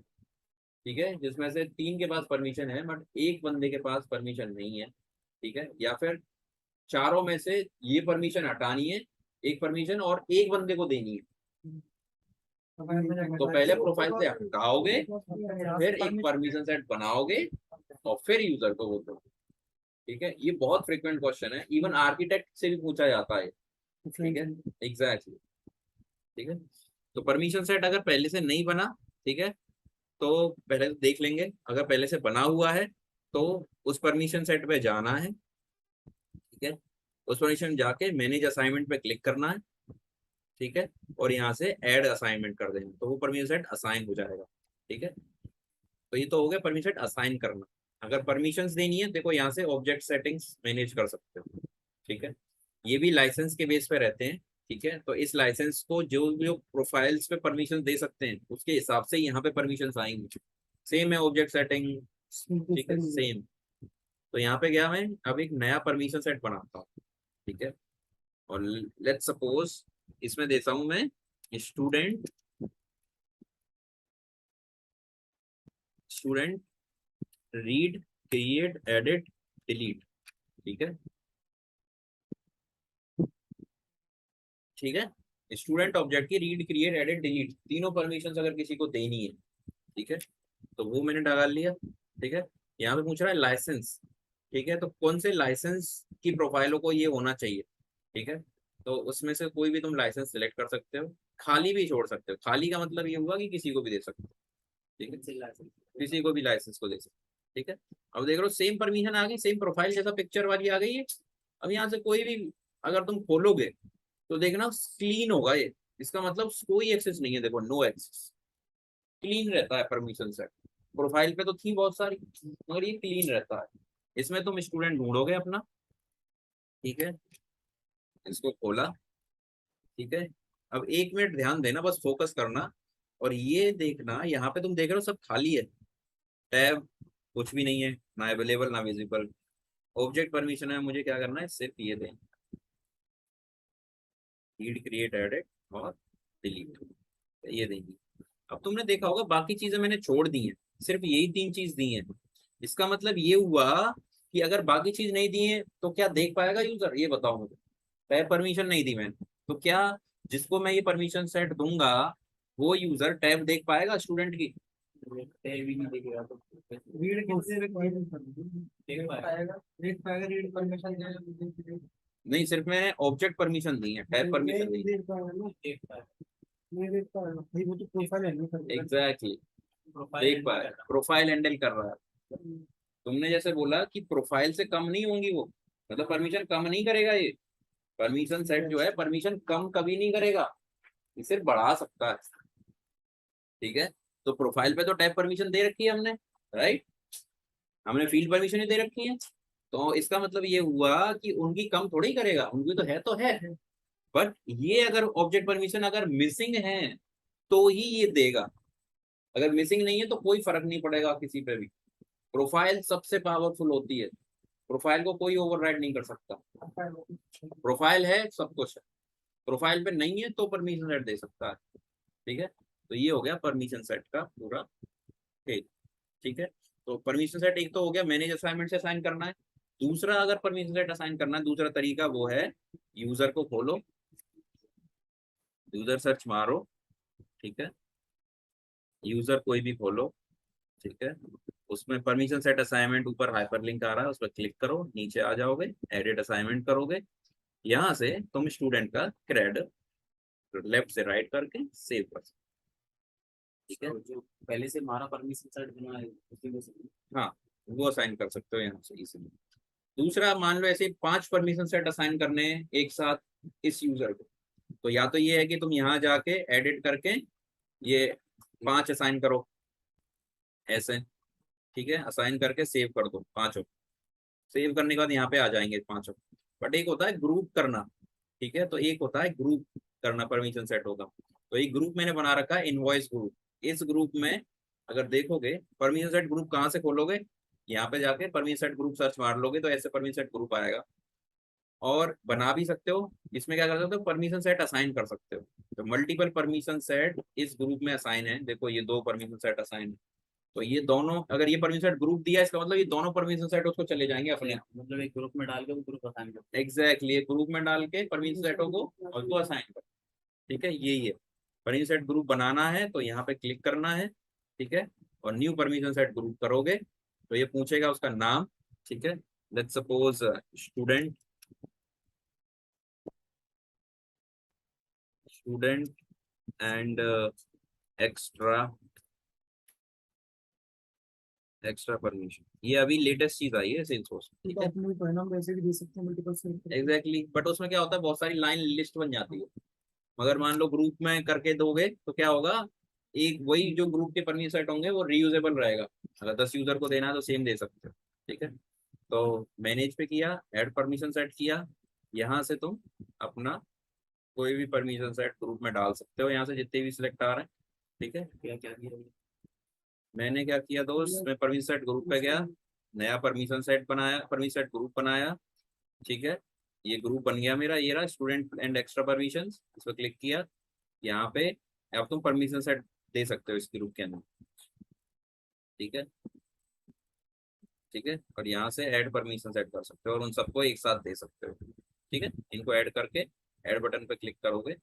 ठीक है, जिसमें से 3 के पास परमिशन है बट एक बंदे के पास परमिशन नहीं है, ठीक है, या फिर चारों में से ये परमिशन हटानी है एक परमिशन और एक बंदे को देनी है, तो पहले प्रोफाइल से हटाओगे, फिर एक परमिशन सेट बनाओगे और फिर यूजर को वो दो, ठीक है। ये बहुत फ्रिक्वेंट क्वेश्चन है, इवन आर्किटेक्ट से भी पूछा जाता है, ठीक है, एग्जैक्टली, ठीक है। तो परमिशन सेट अगर पहले से नहीं बना, ठीक है, तो पहले देख लेंगे, अगर पहले से बना हुआ है तो उस परमिशन सेट पे जाना है, ठीक है, उस परमिशन जाके मैनेज असाइनमेंट पे क्लिक करना है, ठीक है, और यहाँ से ऐड असाइनमेंट कर देना, तो वो परमिशन सेट असाइन हो जाएगा, ठीक है। तो ये तो हो गया परमिशन सेट असाइन करना। अगर परमिशंस देनी है, देखो यहाँ से ऑब्जेक्ट सेटिंग्स मैनेज कर सकते हो, ठीक है, ये भी लाइसेंस के बेस पे रहते हैं, ठीक है। तो इस लाइसेंस को जो जो प्रोफाइल्स पे परमिशन दे सकते हैं उसके हिसाब से यहाँ पे परमिशन आएंगे, सेम है ऑब्जेक्ट सेटिंग, ठीक है, सेम। तो यहाँ पे गया मैं, अब एक नया परमिशन सेट बनाता हूँ, ठीक है, और लेट्स सपोज इसमें देता हूँ मैं student, student read create edit delete, ठीक है, ठीक है। स्टूडेंट ऑब्जेक्ट की रीड क्रिएट एडिट डिलीट तीनों परमिशंस अगर किसी को देनी है, ठीक है, तो वो मैंने डाल लिया, ठीक है। यहाँ पे पूछ रहा है लाइसेंस, ठीक है, तो कौन से लाइसेंस की प्रोफाइलों को ये होना चाहिए, ठीक है, तो उसमें से कोई भी तुम लाइसेंस सिलेक्ट कर सकते हो, खाली भी छोड़ सकते हो, खाली का मतलब ये हुआ कि किसी को भी दे सकते हो, ठीक है, किसी को भी लाइसेंस को दे सकते हो, ठीक है। अब देख रहे हो सेम परमिशन आ गई, सेम प्रोफाइल जैसा पिक्चर वाली आ गई है। अब यहाँ से कोई भी अगर तुम खोलोगे तो देखना क्लीन होगा ये, इसका मतलब कोई एक्सेस नहीं है, देखो नो एक्सेस, क्लीन रहता है परमिशन सेट। प्रोफाइल पे तो थी बहुत सारी, मगर ये क्लीन रहता है। इसमें तुम स्टूडेंट ढूंढोगे अपना, ठीक है, इसको खोला, ठीक है। अब 1 मिनट ध्यान देना, बस फोकस करना, और ये देखना यहाँ पे तुम देख रहे हो सब खाली है, टैब कुछ भी नहीं है, ना अवेलेबल ना विजिबल। ऑब्जेक्ट परमिशन है, मुझे क्या करना है, सिर्फ ये दें, रीड क्रिएट एडिट और डिलीट, ये देंगे। अब तुमने देखा होगा बाकी चीजें मैंने छोड़ दी हैं, सिर्फ यही 3 चीज दी हैं। इसका मतलब ये हुआ कि अगर बाकी चीज नहीं दी है तो क्या देख पाएगा यूजर, ये बताओ मुझे। टैब परमिशन नहीं दी मैंने, तो क्या जिसको मैं ये परमिशन सेट दूंगा वो यूजर टैब देख पाएगा स्टूडेंट की, टैब ही नहीं दिखेगा तो रीड किससे देख पाएगा, देख पाएगा रीड परमिशन नहीं, सिर्फ मैंने ऑब्जेक्ट परमिशन दी है, टैब परमिशन नहीं। देख पाएगा ना, देख पाएगा, नहीं देख पाएगा भाई, वो तो प्रोफाइल है ना। एग्जैक्टली, देख पाए, प्रोफाइल प्रोफाइल हैंडल कर रहा है। तुमने जैसे बोला कि प्रोफाइल से कम नहीं होंगी वो, मतलब परमिशन कम नहीं करेगा ये, परमिशन सेट जो है परमिशन कम कभी नहीं करेगा, ये सिर्फ बढ़ा सकता है, ठीक है। तो प्रोफाइल पे तो टैब परमिशन दे रखी है हमने, राइट, हमने फील्ड परमिशन ही दे रखी है, तो इसका मतलब ये हुआ कि उनकी कम थोड़ी ही करेगा, उनकी तो है, बट ये अगर ऑब्जेक्ट परमिशन अगर मिसिंग है तो ही ये देगा, अगर मिसिंग नहीं है तो कोई फर्क नहीं पड़ेगा किसी पे भी। प्रोफाइल सबसे पावरफुल होती है, प्रोफाइल को कोई ओवरराइड नहीं कर सकता। प्रोफाइल है सब कुछ है, प्रोफाइल पे नहीं है तो परमिशन सेट दे सकता है। ठीक है, तो ये हो गया परमिशन सेट का पूरा। ठीक है, तो परमिशन सेट एक तो हो गया मैनेज असाइनमेंट से असाइन करना है। दूसरा अगर परमिशन सेट असाइन करना है, दूसरा तरीका वो है यूजर को खोलो, यूजर सर्च मारो, ठीक है, यूजर कोई भी खोलो, ठीक है, उसमें परमिशन सेट असाइनमेंट ऊपर हाइपरलिंक आ रहा है, उस पर क्लिक करो, नीचे आ जाओगे, एडिट असाइनमेंट करोगे, यहाँ से तुम स्टूडेंट का क्रेड लेफ्ट से राइट करके सेव कर सकते। ठीक है, तो जो पहले से हमारा परमिशन सेट बना है उसी में से हाँ वो असाइन कर सकते हो यहाँ से इजीली। दूसरा मान लो ऐसे 5 परमिशन सेट असाइन करने हैं एक साथ इस यूजर को, तो या तो ये है कि तुम यहाँ जाके एडिट करके ये 5 असाइन करो ऐसे, ठीक है, असाइन करके सेव कर दो पांचों। सेव करने के बाद यहाँ पे आ जाएंगे पांचों। बट एक होता है ग्रुप करना, ठीक है, तो एक होता है ग्रुप करना परमिशन सेट होगा। तो एक ग्रुप मैंने बना रखा है इनवॉइस ग्रुप। इस ग्रुप में अगर देखोगे परमिशन सेट ग्रुप कहाँ से खोलोगे, यहाँ पे जाके परमिशन सेट ग्रुप सर्च मार लोगे तो ऐसे परमिशन सेट ग्रुप आएगा। और बना भी सकते हो, इसमें क्या कर सकते हो परमिशन सेट असाइन कर सकते हो। तो मल्टीपल परमिशन सेट इस ग्रुप में असाइन है, देखो ये 2 परमिशन सेट असाइन है, तो ये दोनों अगर ये परमिशन सेट ग्रुप दिया इसका मतलब ये दोनों परमिशन सेट उसको चले जाएंगे अपने। मतलब एक ग्रुप में डाल के वो ग्रुप असाइन करते एग्जैक्टली एक ग्रुप में डाल के परमिशन सेटों को और उसको असाइन कर। ठीक है, यही है परमिशन सेट ग्रुप बनाना है तो यहाँ पे क्लिक करना है, ठीक है, और न्यू परमिशन सेट ग्रुप करोगे तो ये पूछेगा उसका नाम, ठीक है, let's suppose student, student and extra extra permission. ये अभी लेटेस्ट चीज आई है सेल्सफोर्स, ठीक तो है, अपने परिणाम वैसे भी दे सकते हैं मल्टीपल सेट करके। एग्जैक्टली बट उसमें क्या होता है बहुत सारी लाइन लिस्ट बन जाती है। मगर मान लो ग्रुप में करके दोगे तो क्या होगा, एक वही जो ग्रुप के परमिशन सेट होंगे वो रीयूजेबल रहेगा। अगर 10 यूजर को देना है तो सेम दे सकते हो। ठीक है, तो मैनेज पे किया, ऐड परमिशन सेट किया, यहाँ से तुम अपना कोई भी परमिशन सेट ग्रुप में डाल सकते हो, यहाँ से जितने भी सिलेक्ट आ रहे हैं। ठीक है, क्या क्या किया मैंने क्या किया दोस्त, मैं परमिशन सेट ग्रुप पे गया, नया परमिशन सेट बनाया, परमिशन सेट ग्रुप बनाया, ठीक है, ये ग्रुप बन गया मेरा, ये रहा स्टूडेंट एंड एक्स्ट्रा परमिशन, इस पर क्लिक किया, यहाँ पे अब तुम परमिशन सेट दे सकते हो इस ग्रुप के अंदर। ठीक है, ठीक है, और यहाँ से ऐड परमिशन सेट कर सकते हो और उन सबको एक साथ दे सकते हो। ठीक है, इनको ऐड करके ऐड बटन पे क्लिक करोगे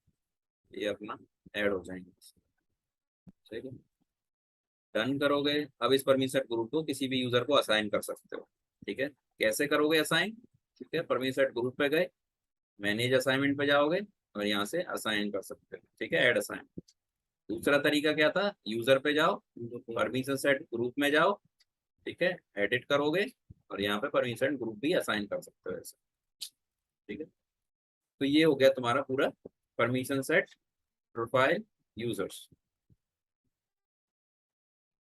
ये अपना ऐड हो जाएंगे। ठीक है, डन करोगे, अब इस परमिशन सेट ग्रुप को किसी भी यूजर को असाइन कर सकते हो। ठीक है, कैसे करोगे असाइन, ठीक है, परमिशन सेट ग्रुप पे गए, मैनेज असाइनमेंट पे जाओगे और यहाँ से असाइन कर सकते हो। ठीक है, ऐड असाइन। दूसरा तरीका क्या था, यूजर पे जाओ, परमिशन सेट ग्रुप में जाओ, ठीक है, एडिट करोगे और यहाँ पे परमिशन ग्रुप भी असाइन कर सकते हो ऐसे। ठीक है, तो ये हो गया तुम्हारा पूरा परमिशन सेट प्रोफाइल यूजर्स।